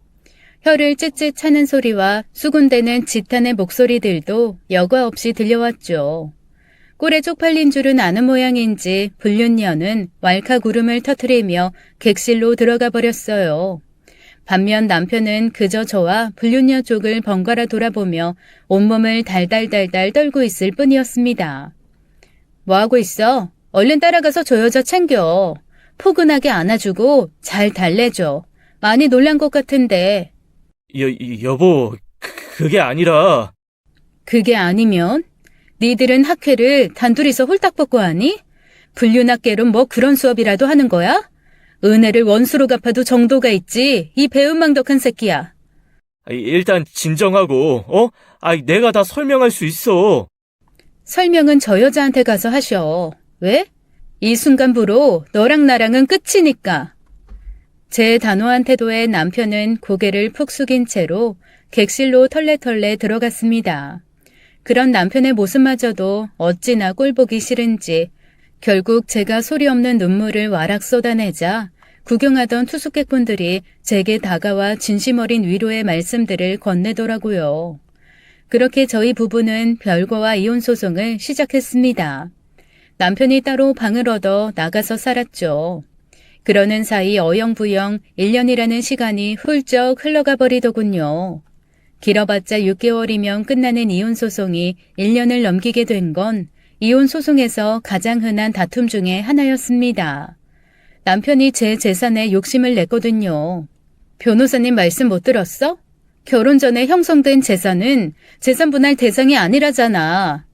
혀를 찢찢 차는 소리와 수군대는 지탄의 목소리들도 여과 없이 들려왔죠. 꼴에 쪽팔린 줄은 아는 모양인지 불륜녀는 왈칵 울음을 터뜨리며 객실로 들어가 버렸어요. 반면 남편은 그저 저와 불륜녀 쪽을 번갈아 돌아보며 온몸을 달달달달 떨고 있을 뿐이었습니다. 뭐하고 있어? 얼른 따라가서 저 여자 챙겨. 포근하게 안아주고 잘 달래줘. 많이 놀란 것 같은데. 여보, 그게 아니라. 그게 아니면? 니들은 학회를 단둘이서 홀딱 벗고 하니? 불륜학계론 뭐 그런 수업이라도 하는 거야? 은혜를 원수로 갚아도 정도가 있지, 이 배은망덕한 새끼야. 일단 진정하고, 내가 다 설명할 수 있어. 설명은 저 여자한테 가서 하셔. 왜? 이 순간부로 너랑 나랑은 끝이니까. 제 단호한 태도에 남편은 고개를 푹 숙인 채로 객실로 털레털레 들어갔습니다. 그런 남편의 모습마저도 어찌나 꼴보기 싫은지 결국 제가 소리 없는 눈물을 와락 쏟아내자 구경하던 투숙객분들이 제게 다가와 진심 어린 위로의 말씀들을 건네더라고요. 그렇게 저희 부부는 별거와 이혼 소송을 시작했습니다. 남편이 따로 방을 얻어 나가서 살았죠. 그러는 사이 어영부영 1년이라는 시간이 훌쩍 흘러가 버리더군요. 길어봤자 6개월이면 끝나는 이혼 소송이 1년을 넘기게 된 건 이혼 소송에서 가장 흔한 다툼 중에 하나였습니다. 남편이 제 재산에 욕심을 냈거든요. 변호사님 말씀 못 들었어? 결혼 전에 형성된 재산은 재산 분할 대상이 아니라잖아.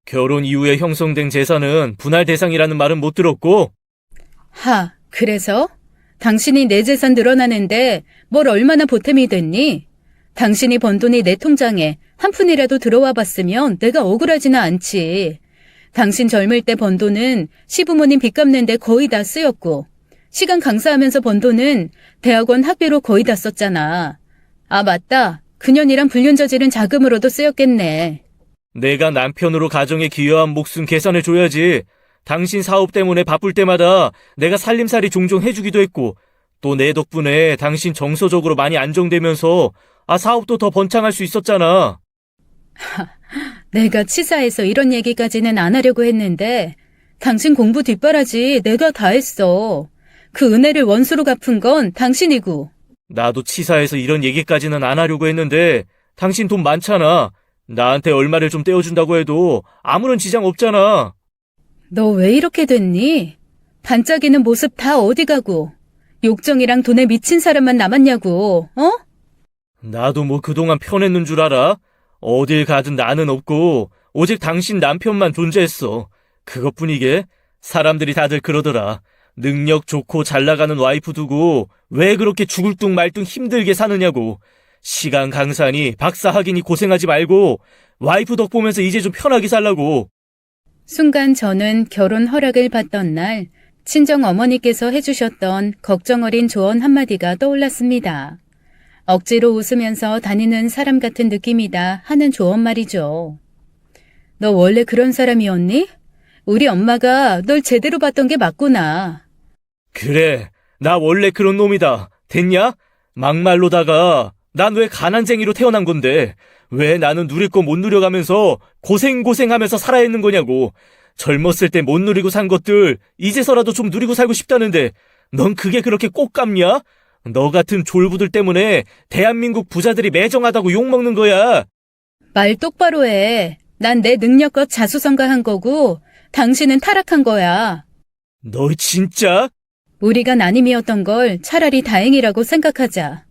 결혼 이후에 형성된 재산은 분할 대상이라는 말은 못 들었고. 그래서? 당신이 내 재산 늘어나는데 뭘 얼마나 보탬이 됐니? 당신이 번 돈이 내 통장에 한 푼이라도 들어와 봤으면 내가 억울하지는 않지. 당신 젊을 때 번 돈은 시부모님 빚 갚는 데 거의 다 쓰였고 시간 강사하면서 번 돈은 대학원 학비로 거의 다 썼잖아. 맞다. 그년이랑 불륜 저지른 자금으로도 쓰였겠네. 내가 남편으로 가정에 기여한 몫은 계산해줘야지. 당신 사업 때문에 바쁠 때마다 내가 살림살이 종종 해주기도 했고 또 내 덕분에 당신 정서적으로 많이 안정되면서 사업도 더 번창할 수 있었잖아. 내가 치사해서 이런 얘기까지는 안 하려고 했는데 당신 공부 뒷바라지 내가 다 했어. 그 은혜를 원수로 갚은 건 당신이고. 나도 치사해서 이런 얘기까지는 안 하려고 했는데 당신 돈 많잖아. 나한테 얼마를 좀 떼어준다고 해도 아무런 지장 없잖아. 너 왜 이렇게 됐니? 반짝이는 모습 다 어디 가고 욕정이랑 돈에 미친 사람만 남았냐고, 나도 뭐 그동안 편했는 줄 알아? 어딜 가든 나는 없고 오직 당신 남편만 존재했어. 그것뿐이게 사람들이 다들 그러더라. 능력 좋고 잘 나가는 와이프 두고 왜 그렇게 죽을 둥 말 둥 힘들게 사느냐고. 시간 강사니 박사 학위니 고생하지 말고 와이프 덕 보면서 이제 좀 편하게 살라고. 순간 저는 결혼 허락을 받던 날 친정 어머니께서 해주셨던 걱정 어린 조언 한마디가 떠올랐습니다. 억지로 웃으면서 다니는 사람 같은 느낌이다 하는 조언 말이죠. 너 원래 그런 사람이었니? 우리 엄마가 널 제대로 봤던 게 맞구나. 그래, 나 원래 그런 놈이다. 됐냐? 막말로다가 난 왜 가난쟁이로 태어난 건데 왜 나는 누릴 거 못 누려가면서 고생하면서 살아야 했는 거냐고. 젊었을 때 못 누리고 산 것들 이제서라도 좀 누리고 살고 싶다는데 넌 그게 그렇게 꼭 깝냐? 너 같은 졸부들 때문에 대한민국 부자들이 매정하다고 욕먹는 거야. 말 똑바로 해. 난 내 능력껏 자수성가한 거고 당신은 타락한 거야. 너 진짜? 우리가 난임이었던 걸 차라리 다행이라고 생각하자.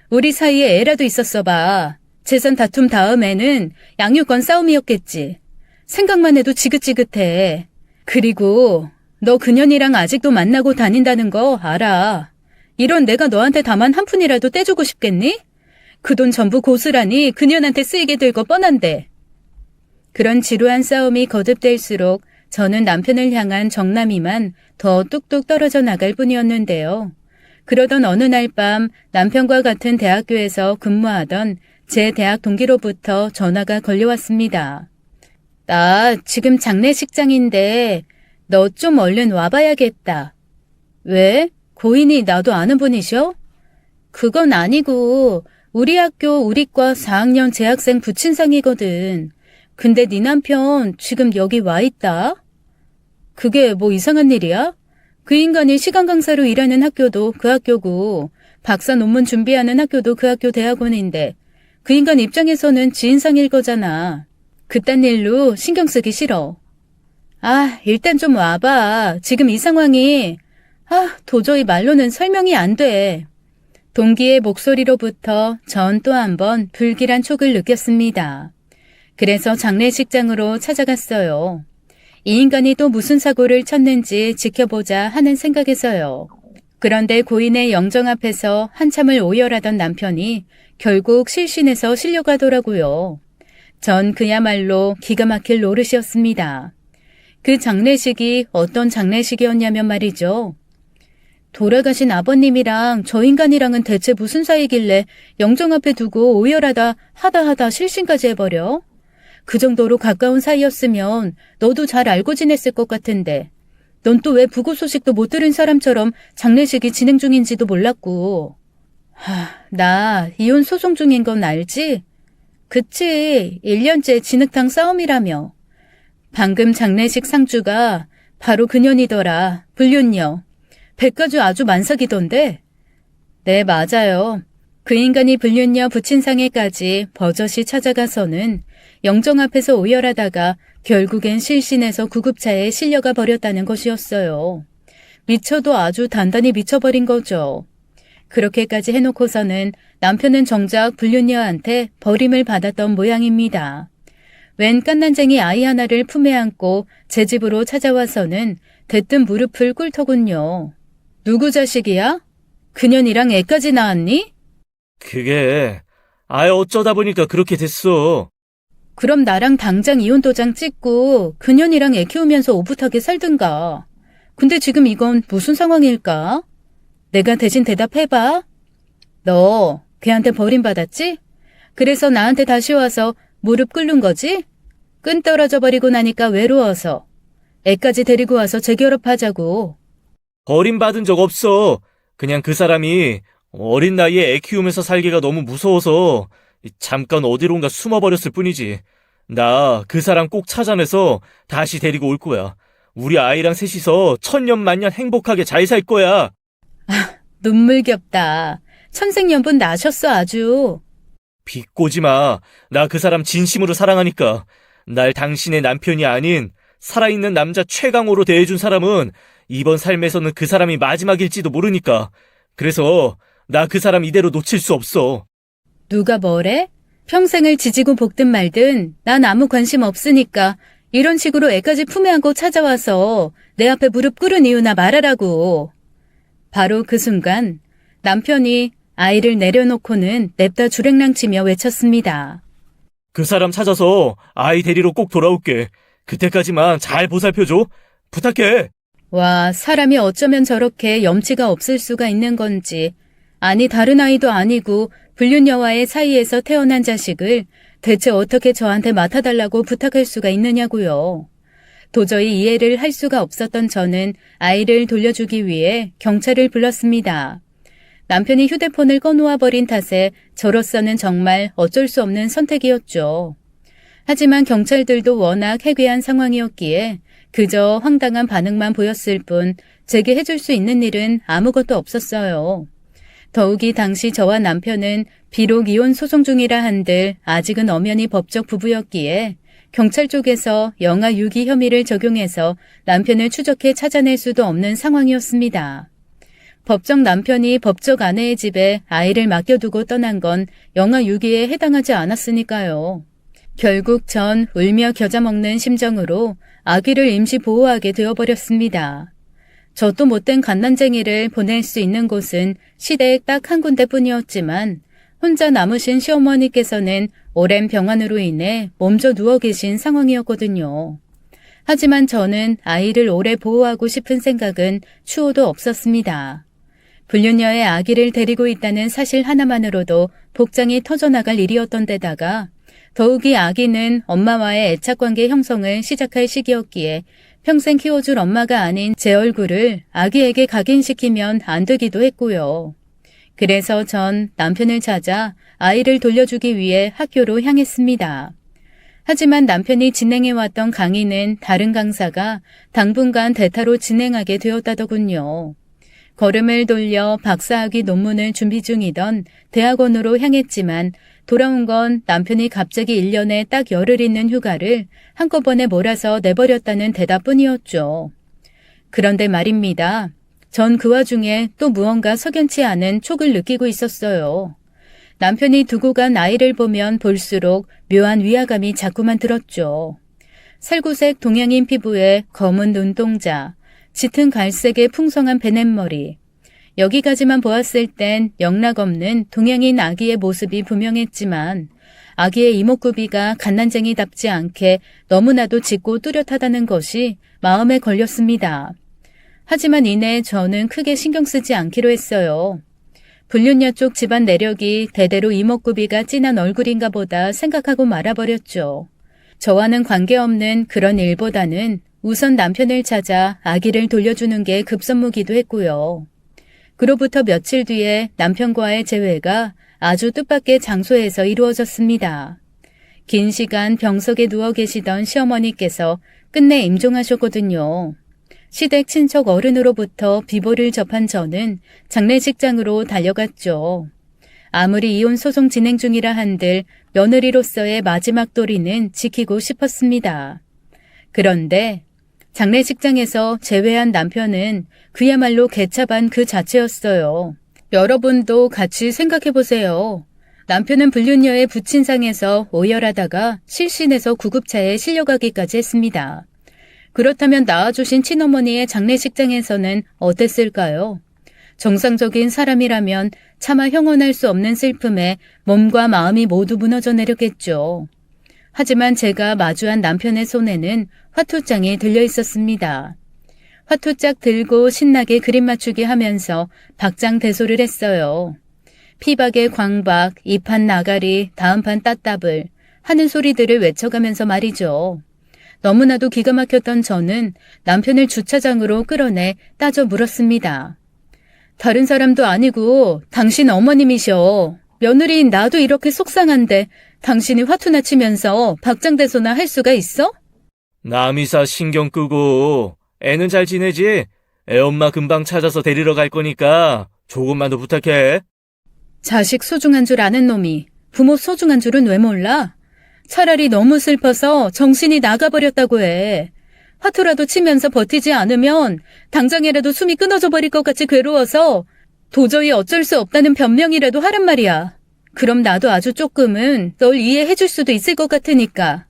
우리 사이에 애라도 있었어 봐. 재산 다툼 다음에는 양육권 싸움이었겠지. 생각만 해도 지긋지긋해. 그리고 너 그년이랑 아직도 만나고 다닌다는 거 알아. 이런 내가 너한테 다만 한 푼이라도 떼주고 싶겠니? 그 돈 전부 고스란히 그년한테 쓰이게 될 거 뻔한데. 그런 지루한 싸움이 거듭될수록 저는 남편을 향한 정남이만 더 뚝뚝 떨어져 나갈 뿐이었는데요. 그러던 어느 날 밤 남편과 같은 대학교에서 근무하던 제 대학 동기로부터 전화가 걸려왔습니다. 나 지금 장례식장인데 너 좀 얼른 와봐야겠다. 왜? 고인이 나도 아는 분이셔? 그건 아니고 우리 학교 우리과 4학년 재학생 부친상이거든. 근데 네 남편 지금 여기 와 있다? 그게 뭐 이상한 일이야? 그 인간이 시간 강사로 일하는 학교도 그 학교고 박사 논문 준비하는 학교도 그 학교 대학원인데 그 인간 입장에서는 지인상일 거잖아. 그딴 일로 신경 쓰기 싫어. 아, 일단 좀 와봐. 지금 이 상황이 도저히 말로는 설명이 안 돼. 동기의 목소리로부터 전 또 한 번 불길한 촉을 느꼈습니다. 그래서 장례식장으로 찾아갔어요. 이 인간이 또 무슨 사고를 쳤는지 지켜보자 하는 생각에서요. 그런데 고인의 영정 앞에서 한참을 오열하던 남편이 결국 실신해서 실려가더라고요. 전 그야말로 기가 막힐 노릇이었습니다. 그 장례식이 어떤 장례식이었냐면 말이죠. 돌아가신 아버님이랑 저 인간이랑은 대체 무슨 사이길래 영정 앞에 두고 오열하다 하다 실신까지 해버려? 그 정도로 가까운 사이였으면 너도 잘 알고 지냈을 것 같은데 넌 또 왜 부고 소식도 못 들은 사람처럼 장례식이 진행 중인지도 몰랐고. 나 이혼 소송 중인 건 알지? 그치, 1년째 진흙탕 싸움이라며. 방금 장례식 상주가 바로 그년이더라. 불륜녀. 백가주 아주 만삭이던데. 네, 맞아요. 그 인간이 불륜녀 부친상에까지 버젓이 찾아가서는 영정 앞에서 오열하다가 결국엔 실신해서 구급차에 실려가 버렸다는 것이었어요. 미쳐도 아주 단단히 미쳐버린 거죠. 그렇게까지 해놓고서는 남편은 정작 불륜녀한테 버림을 받았던 모양입니다. 웬 깐난쟁이 아이 하나를 품에 안고 제 집으로 찾아와서는 대뜸 무릎을 꿇더군요. 누구 자식이야? 그년이랑 애까지 낳았니? 그게 어쩌다 보니까 그렇게 됐어. 그럼 나랑 당장 이혼 도장 찍고 그년이랑 애 키우면서 오붓하게 살든가. 근데 지금 이건 무슨 상황일까? 내가 대신 대답해봐. 너 걔한테 버림받았지? 그래서 나한테 다시 와서 무릎 꿇는 거지? 끈 떨어져 버리고 나니까 외로워서. 애까지 데리고 와서 재결합하자고. 버림받은 적 없어. 그냥 그 사람이 어린 나이에 애 키우면서 살기가 너무 무서워서 잠깐 어디론가 숨어버렸을 뿐이지. 나 그 사람 꼭 찾아내서 다시 데리고 올 거야. 우리 아이랑 셋이서 천년만년 행복하게 잘 살 거야. 눈물겹다. 천생연분 나셨어 아주. 비꼬지 마. 나 그 사람 진심으로 사랑하니까. 날 당신의 남편이 아닌 살아있는 남자 최강호로 대해준 사람은 이번 삶에서는 그 사람이 마지막일지도 모르니까. 그래서 나 그 사람 이대로 놓칠 수 없어. 누가 뭐래? 평생을 지지고 볶든 말든 난 아무 관심 없으니까 이런 식으로 애까지 품에 안고 찾아와서 내 앞에 무릎 꿇은 이유나 말하라고. 바로 그 순간 남편이 아이를 내려놓고는 냅다 주랭랑치며 외쳤습니다. 그 사람 찾아서 아이 데리러 꼭 돌아올게. 그때까지만 잘 보살펴줘. 부탁해. 와, 사람이 어쩌면 저렇게 염치가 없을 수가 있는 건지. 아니 다른 아이도 아니고 불륜녀와의 사이에서 태어난 자식을 대체 어떻게 저한테 맡아달라고 부탁할 수가 있느냐고요. 도저히 이해를 할 수가 없었던 저는 아이를 돌려주기 위해 경찰을 불렀습니다. 남편이 휴대폰을 꺼놓아 버린 탓에 저로서는 정말 어쩔 수 없는 선택이었죠. 하지만 경찰들도 워낙 해괴한 상황이었기에 그저 황당한 반응만 보였을 뿐 제게 해줄 수 있는 일은 아무것도 없었어요. 더욱이 당시 저와 남편은 비록 이혼 소송 중이라 한들 아직은 엄연히 법적 부부였기에 경찰 쪽에서 영아 유기 혐의를 적용해서 남편을 추적해 찾아낼 수도 없는 상황이었습니다. 법적 남편이 법적 아내의 집에 아이를 맡겨두고 떠난 건 영아 유기에 해당하지 않았으니까요. 결국 전 울며 겨자 먹는 심정으로 아기를 임시 보호하게 되어버렸습니다. 저 또 못된 갓난쟁이를 보낼 수 있는 곳은 시댁 딱 한 군데뿐이었지만 혼자 남으신 시어머니께서는 오랜 병환으로 인해 몸져 누워 계신 상황이었거든요. 하지만 저는 아이를 오래 보호하고 싶은 생각은 추호도 없었습니다. 불륜녀의 아기를 데리고 있다는 사실 하나만으로도 복장이 터져나갈 일이었던 데다가 더욱이 아기는 엄마와의 애착관계 형성을 시작할 시기였기에 평생 키워줄 엄마가 아닌 제 얼굴을 아기에게 각인시키면 안 되기도 했고요. 그래서 전 남편을 찾아 아이를 돌려주기 위해 학교로 향했습니다. 하지만 남편이 진행해왔던 강의는 다른 강사가 당분간 대타로 진행하게 되었다더군요. 걸음을 돌려 박사학위 논문을 준비 중이던 대학원으로 향했지만 돌아온 건 남편이 갑자기 1년에 딱 열흘 있는 휴가를 한꺼번에 몰아서 내버렸다는 대답뿐이었죠. 그런데 말입니다. 전 그 와중에 또 무언가 석연치 않은 촉을 느끼고 있었어요. 남편이 두고 간 아이를 보면 볼수록 묘한 위화감이 자꾸만 들었죠. 살구색 동양인 피부에 검은 눈동자, 짙은 갈색의 풍성한 베넷머리. 여기까지만 보았을 땐 영락없는 동양인 아기의 모습이 분명했지만 아기의 이목구비가 갓난쟁이답지 않게 너무나도 짙고 뚜렷하다는 것이 마음에 걸렸습니다. 하지만 이내 저는 크게 신경 쓰지 않기로 했어요. 불륜녀 쪽 집안 내력이 대대로 이목구비가 진한 얼굴인가 보다 생각하고 말아버렸죠. 저와는 관계없는 그런 일보다는 우선 남편을 찾아 아기를 돌려주는 게 급선무기도 했고요. 그로부터 며칠 뒤에 남편과의 재회가 아주 뜻밖의 장소에서 이루어졌습니다. 긴 시간 병석에 누워 계시던 시어머니께서 끝내 임종하셨거든요. 시댁 친척 어른으로부터 비보를 접한 저는 장례식장으로 달려갔죠. 아무리 이혼 소송 진행 중이라 한들 며느리로서의 마지막 도리는 지키고 싶었습니다. 그런데 장례식장에서 재회한 남편은 그야말로 개차반 그 자체였어요. 여러분도 같이 생각해보세요. 남편은 불륜녀의 부친상에서 오열하다가 실신해서 구급차에 실려가기까지 했습니다. 그렇다면 낳아주신 친어머니의 장례식장에서는 어땠을까요? 정상적인 사람이라면 차마 형언할 수 없는 슬픔에 몸과 마음이 모두 무너져 내렸겠죠. 하지만 제가 마주한 남편의 손에는 화투장이 들려 있었습니다. 화투짝 들고 신나게 그림 맞추기 하면서 박장대소를 했어요. 피박의 광박, 이판 나가리, 다음판 따따블 하는 소리들을 외쳐가면서 말이죠. 너무나도 기가 막혔던 저는 남편을 주차장으로 끌어내 따져 물었습니다. 다른 사람도 아니고 당신 어머님이셔. 며느리인 나도 이렇게 속상한데 당신이 화투나 치면서 박장대소나 할 수가 있어? 남이사 신경 끄고 애는 잘 지내지? 애 엄마 금방 찾아서 데리러 갈 거니까 조금만 더 부탁해. 자식 소중한 줄 아는 놈이 부모 소중한 줄은 왜 몰라? 차라리 너무 슬퍼서 정신이 나가버렸다고 해. 화투라도 치면서 버티지 않으면 당장이라도 숨이 끊어져 버릴 것 같이 괴로워서 도저히 어쩔 수 없다는 변명이라도 하란 말이야. 그럼 나도 아주 조금은 널 이해해 줄 수도 있을 것 같으니까.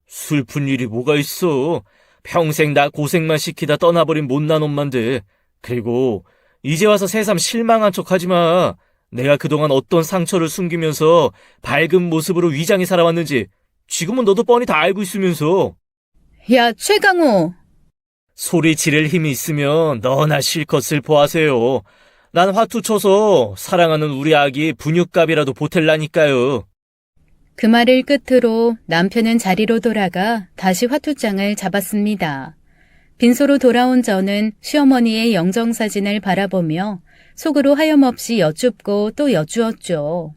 슬픈 일이 뭐가 있어. 평생 나 고생만 시키다 떠나버린 못난 놈만데. 그리고 이제 와서 새삼 실망한 척하지 마. 내가 그동안 어떤 상처를 숨기면서 밝은 모습으로 위장해 살아왔는지 지금은 너도 뻔히 다 알고 있으면서. 야, 최강호. 소리 지를 힘이 있으면 너나 실컷 슬퍼하세요. 난 화투 쳐서 사랑하는 우리 아기 분유값이라도 보탤라니까요. 그 말을 끝으로 남편은 자리로 돌아가 다시 화투장을 잡았습니다. 빈소로 돌아온 저는 시어머니의 영정사진을 바라보며 속으로 하염없이 여쭙고 또 여쭈었죠.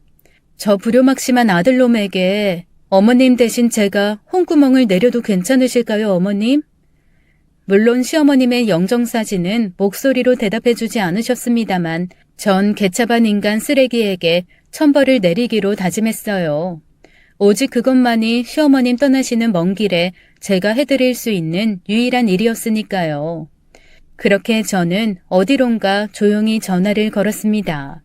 저 불효막심한 아들놈에게 어머님 대신 제가 홍구멍을 내려도 괜찮으실까요, 어머님? 물론 시어머님의 영정사진은 목소리로 대답해주지 않으셨습니다만 전 개차반 인간 쓰레기에게 천벌을 내리기로 다짐했어요. 오직 그것만이 시어머님 떠나시는 먼 길에 제가 해드릴 수 있는 유일한 일이었으니까요. 그렇게 저는 어디론가 조용히 전화를 걸었습니다.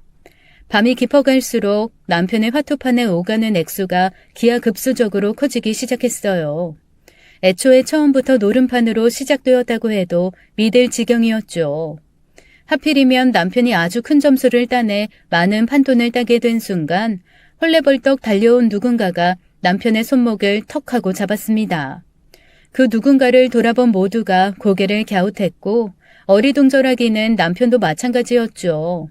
밤이 깊어갈수록 남편의 화투판에 오가는 액수가 기하급수적으로 커지기 시작했어요. 애초에 처음부터 노름판으로 시작되었다고 해도 믿을 지경이었죠. 하필이면 남편이 아주 큰 점수를 따내 많은 판돈을 따게 된 순간 헐레벌떡 달려온 누군가가 남편의 손목을 턱하고 잡았습니다. 그 누군가를 돌아본 모두가 고개를 갸웃했고 어리둥절하기는 남편도 마찬가지였죠.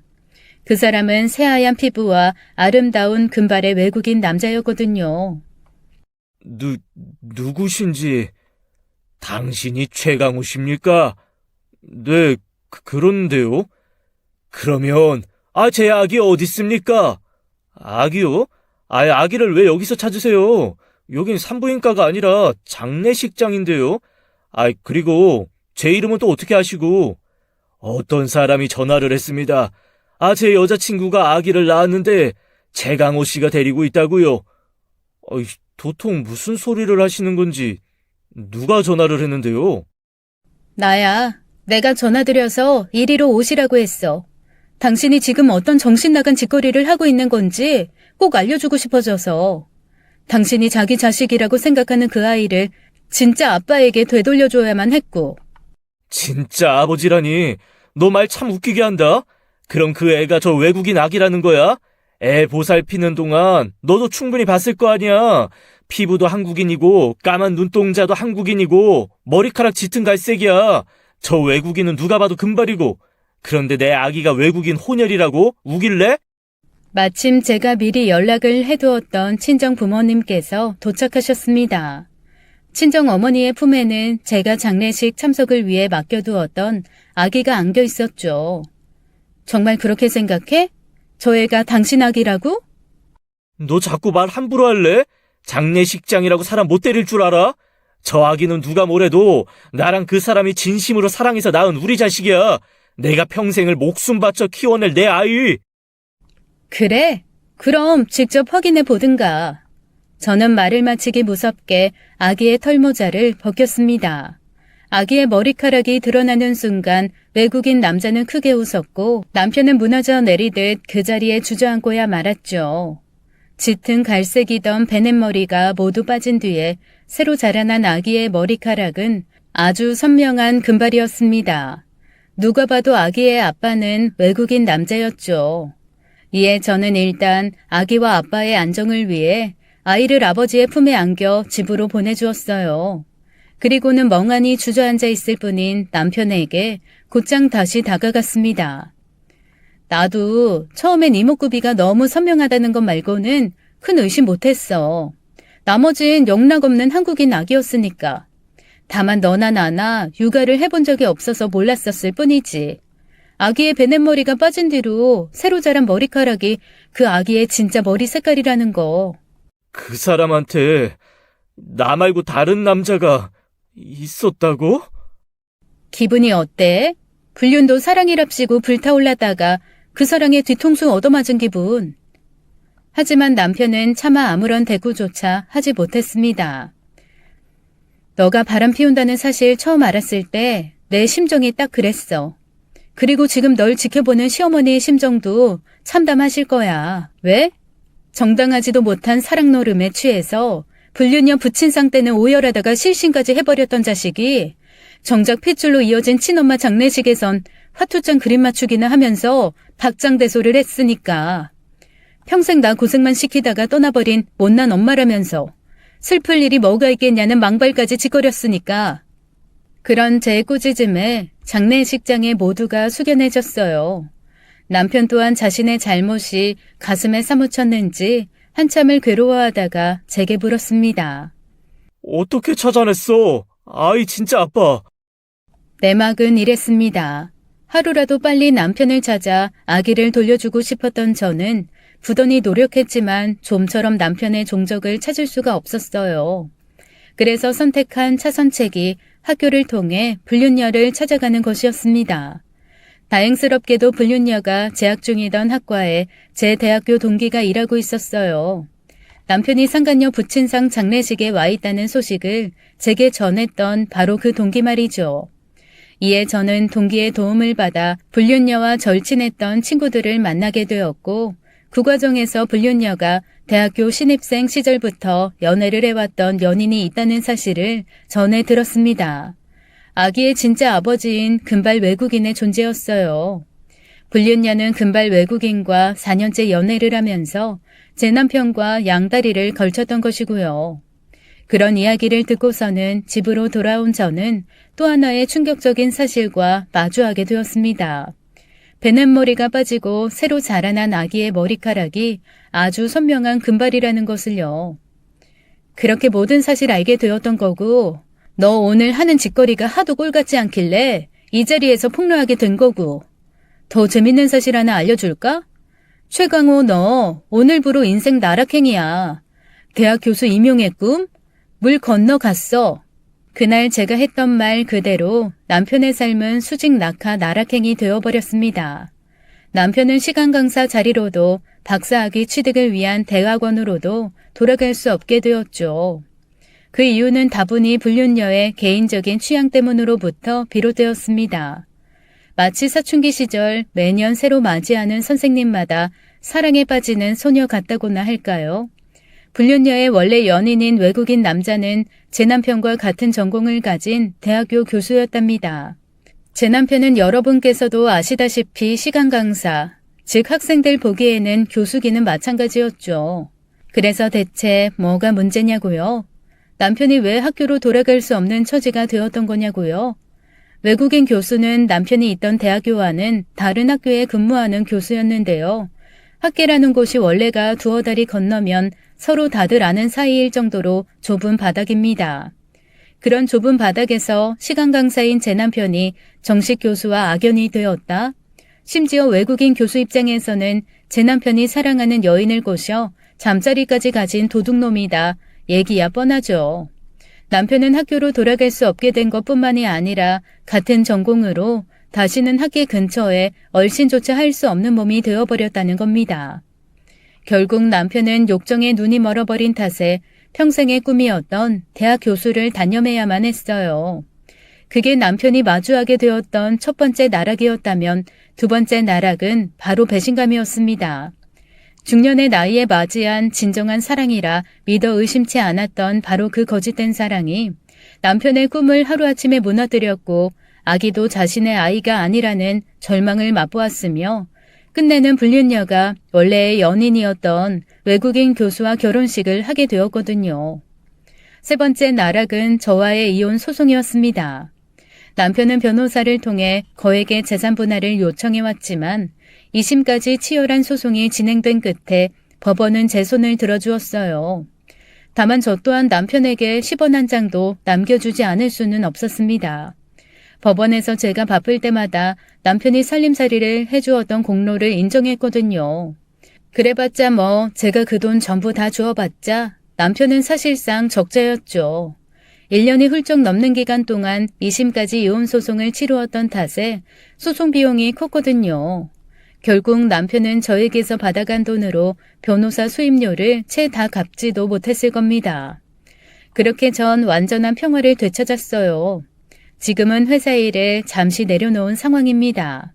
그 사람은 새하얀 피부와 아름다운 금발의 외국인 남자였거든요. 누구신지, 당신이 최강우십니까? 네, 그런데요. 그러면, 제 아기 어디 있습니까? 아기요? 아기를 왜 여기서 찾으세요? 여긴 산부인과가 아니라 장례식장인데요. 그리고 제 이름은 또 어떻게 아시고? 어떤 사람이 전화를 했습니다. 제 여자친구가 아기를 낳았는데 최강호 씨가 데리고 있다고요. 도통 무슨 소리를 하시는 건지 누가 전화를 했는데요? 나야. 내가 전화드려서 이리로 오시라고 했어. 당신이 지금 어떤 정신 나간 짓거리를 하고 있는 건지 꼭 알려주고 싶어져서. 당신이 자기 자식이라고 생각하는 그 아이를 진짜 아빠에게 되돌려줘야만 했고. 진짜 아버지라니. 너 말 참 웃기게 한다. 그럼 그 애가 저 외국인 아기라는 거야? 애 보살피는 동안 너도 충분히 봤을 거 아니야. 피부도 한국인이고 까만 눈동자도 한국인이고 머리카락 짙은 갈색이야. 저 외국인은 누가 봐도 금발이고. 그런데 내 아기가 외국인 혼혈이라고 우길래? 마침 제가 미리 연락을 해두었던 친정 부모님께서 도착하셨습니다. 친정 어머니의 품에는 제가 장례식 참석을 위해 맡겨두었던 아기가 안겨 있었죠. 정말 그렇게 생각해? 저 애가 당신 아기라고? 너 자꾸 말 함부로 할래? 장례식장이라고 사람 못 때릴 줄 알아? 저 아기는 누가 뭐래도 나랑 그 사람이 진심으로 사랑해서 낳은 우리 자식이야. 내가 평생을 목숨 바쳐 키워낼 내 아이. 그래? 그럼 직접 확인해 보든가. 저는 말을 마치기 무섭게 아기의 털모자를 벗겼습니다. 아기의 머리카락이 드러나는 순간 외국인 남자는 크게 웃었고 남편은 무너져 내리듯 그 자리에 주저앉고야 말았죠. 짙은 갈색이던 베넷머리가 모두 빠진 뒤에 새로 자라난 아기의 머리카락은 아주 선명한 금발이었습니다. 누가 봐도 아기의 아빠는 외국인 남자였죠. 이에 저는 일단 아기와 아빠의 안정을 위해 아이를 아버지의 품에 안겨 집으로 보내주었어요. 그리고는 멍하니 주저앉아 있을 뿐인 남편에게 곧장 다시 다가갔습니다. 나도 처음엔 이목구비가 너무 선명하다는 것 말고는 큰 의심 못했어. 나머진 영락없는 한국인 아기였으니까. 다만 너나 나나 육아를 해본 적이 없어서 몰랐었을 뿐이지. 아기의 베넷머리가 빠진 뒤로 새로 자란 머리카락이 그 아기의 진짜 머리 색깔이라는 거. 그 사람한테 나 말고 다른 남자가 있었다고? 기분이 어때? 불륜도 사랑이랍시고 불타올랐다가 그 사랑에 뒤통수 얻어맞은 기분. 하지만 남편은 차마 아무런 대꾸조차 하지 못했습니다. 너가 바람 피운다는 사실 처음 알았을 때 내 심정이 딱 그랬어. 그리고 지금 널 지켜보는 시어머니의 심정도 참담하실 거야. 왜? 정당하지도 못한 사랑 노름에 취해서 불륜녀 부친상 때는 오열하다가 실신까지 해버렸던 자식이 정작 핏줄로 이어진 친엄마 장례식에선 화투장 그림 맞추기나 하면서 박장대소를 했으니까. 평생 나 고생만 시키다가 떠나버린 못난 엄마라면서 슬플 일이 뭐가 있겠냐는 망발까지 짓거렸으니까. 그런 제 꾸짖음에 장례식장에 모두가 숙연해졌어요. 남편 또한 자신의 잘못이 가슴에 사무쳤는지 한참을 괴로워하다가 제게 물었습니다. 어떻게 찾아냈어? 아이 진짜 아빠. 내막은 이랬습니다. 하루라도 빨리 남편을 찾아 아기를 돌려주고 싶었던 저는 부단히 노력했지만 좀처럼 남편의 종적을 찾을 수가 없었어요. 그래서 선택한 차선책이 학교를 통해 불륜녀를 찾아가는 것이었습니다. 다행스럽게도 불륜녀가 재학 중이던 학과에 제 대학교 동기가 일하고 있었어요. 남편이 상간녀 부친상 장례식에 와 있다는 소식을 제게 전했던 바로 그 동기 말이죠. 이에 저는 동기의 도움을 받아 불륜녀와 절친했던 친구들을 만나게 되었고 그 과정에서 불륜녀가 대학교 신입생 시절부터 연애를 해왔던 연인이 있다는 사실을 전해 들었습니다. 아기의 진짜 아버지인 금발 외국인의 존재였어요. 불륜녀는 금발 외국인과 4년째 연애를 하면서 제 남편과 양다리를 걸쳤던 것이고요. 그런 이야기를 듣고서는 집으로 돌아온 저는 또 하나의 충격적인 사실과 마주하게 되었습니다. 베넷머리가 빠지고 새로 자라난 아기의 머리카락이 아주 선명한 금발이라는 것을요. 그렇게 모든 사실 알게 되었던 거고 너 오늘 하는 짓거리가 하도 꼴같지 않길래 이 자리에서 폭로하게 된 거고 더 재밌는 사실 하나 알려줄까? 최강호 너 오늘부로 인생 나락행이야. 대학 교수 임용의 꿈? 물 건너갔어. 그날 제가 했던 말 그대로 남편의 삶은 수직 낙하 나락행이 되어버렸습니다. 남편은 시간 강사 자리로도 박사학위 취득을 위한 대학원으로도 돌아갈 수 없게 되었죠. 그 이유는 다분히 불륜녀의 개인적인 취향 때문으로부터 비롯되었습니다. 마치 사춘기 시절 매년 새로 맞이하는 선생님마다 사랑에 빠지는 소녀 같다고나 할까요? 불륜녀의 원래 연인인 외국인 남자는 제 남편과 같은 전공을 가진 대학교 교수였답니다. 제 남편은 여러분께서도 아시다시피 시간 강사, 즉 학생들 보기에는 교수기는 마찬가지였죠. 그래서 대체 뭐가 문제냐고요? 남편이 왜 학교로 돌아갈 수 없는 처지가 되었던 거냐고요? 외국인 교수는 남편이 있던 대학교와는 다른 학교에 근무하는 교수였는데요. 학계라는 곳이 원래가 두어 다리 건너면 서로 다들 아는 사이일 정도로 좁은 바닥입니다. 그런 좁은 바닥에서 시간 강사인 제 남편이 정식 교수와 악연이 되었다. 심지어 외국인 교수 입장에서는 제 남편이 사랑하는 여인을 꼬셔 잠자리까지 가진 도둑놈이다. 얘기야 뻔하죠. 남편은 학교로 돌아갈 수 없게 된 것뿐만이 아니라 같은 전공으로 다시는 학계 근처에 얼씬조차 할 수 없는 몸이 되어버렸다는 겁니다. 결국 남편은 욕정에 눈이 멀어버린 탓에 평생의 꿈이었던 대학 교수를 단념해야만 했어요. 그게 남편이 마주하게 되었던 첫 번째 나락이었다면 두 번째 나락은 바로 배신감이었습니다. 중년의 나이에 맞이한 진정한 사랑이라 믿어 의심치 않았던 바로 그 거짓된 사랑이 남편의 꿈을 하루아침에 무너뜨렸고 아기도 자신의 아이가 아니라는 절망을 맛보았으며 끝내는 불륜녀가 원래의 연인이었던 외국인 교수와 결혼식을 하게 되었거든요. 세 번째 나락은 저와의 이혼 소송이었습니다. 남편은 변호사를 통해 거액의 재산 분할을 요청해왔지만 2심까지 치열한 소송이 진행된 끝에 법원은 제 손을 들어주었어요. 다만 저 또한 남편에게 10원 한 장도 남겨주지 않을 수는 없었습니다. 법원에서 제가 바쁠 때마다 남편이 살림살이를 해주었던 공로를 인정했거든요. 그래봤자 뭐 제가 그 돈 전부 다 주어봤자 남편은 사실상 적자였죠. 1년이 훌쩍 넘는 기간 동안 2심까지 이혼 소송을 치루었던 탓에 소송 비용이 컸거든요. 결국 남편은 저에게서 받아간 돈으로 변호사 수임료를 채 다 갚지도 못했을 겁니다. 그렇게 전 완전한 평화를 되찾았어요. 지금은 회사 일에 잠시 내려놓은 상황입니다.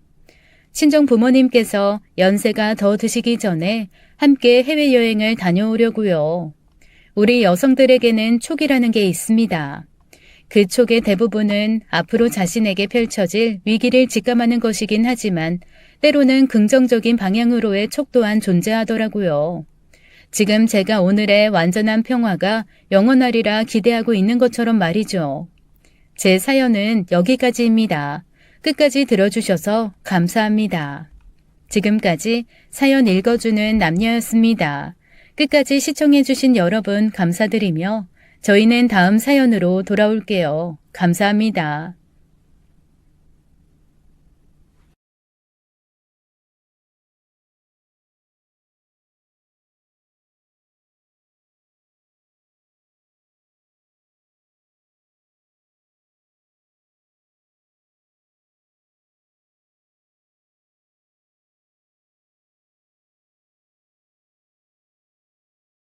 친정 부모님께서 연세가 더 드시기 전에 함께 해외여행을 다녀오려고요. 우리 여성들에게는 촉이라는 게 있습니다. 그 촉의 대부분은 앞으로 자신에게 펼쳐질 위기를 직감하는 것이긴 하지만 때로는 긍정적인 방향으로의 촉 또한 존재하더라고요. 지금 제가 오늘의 완전한 평화가 영원하리라 기대하고 있는 것처럼 말이죠. 제 사연은 여기까지입니다. 끝까지 들어주셔서 감사합니다. 지금까지 사연 읽어주는 남녀였습니다. 끝까지 시청해주신 여러분 감사드리며 저희는 다음 사연으로 돌아올게요. 감사합니다.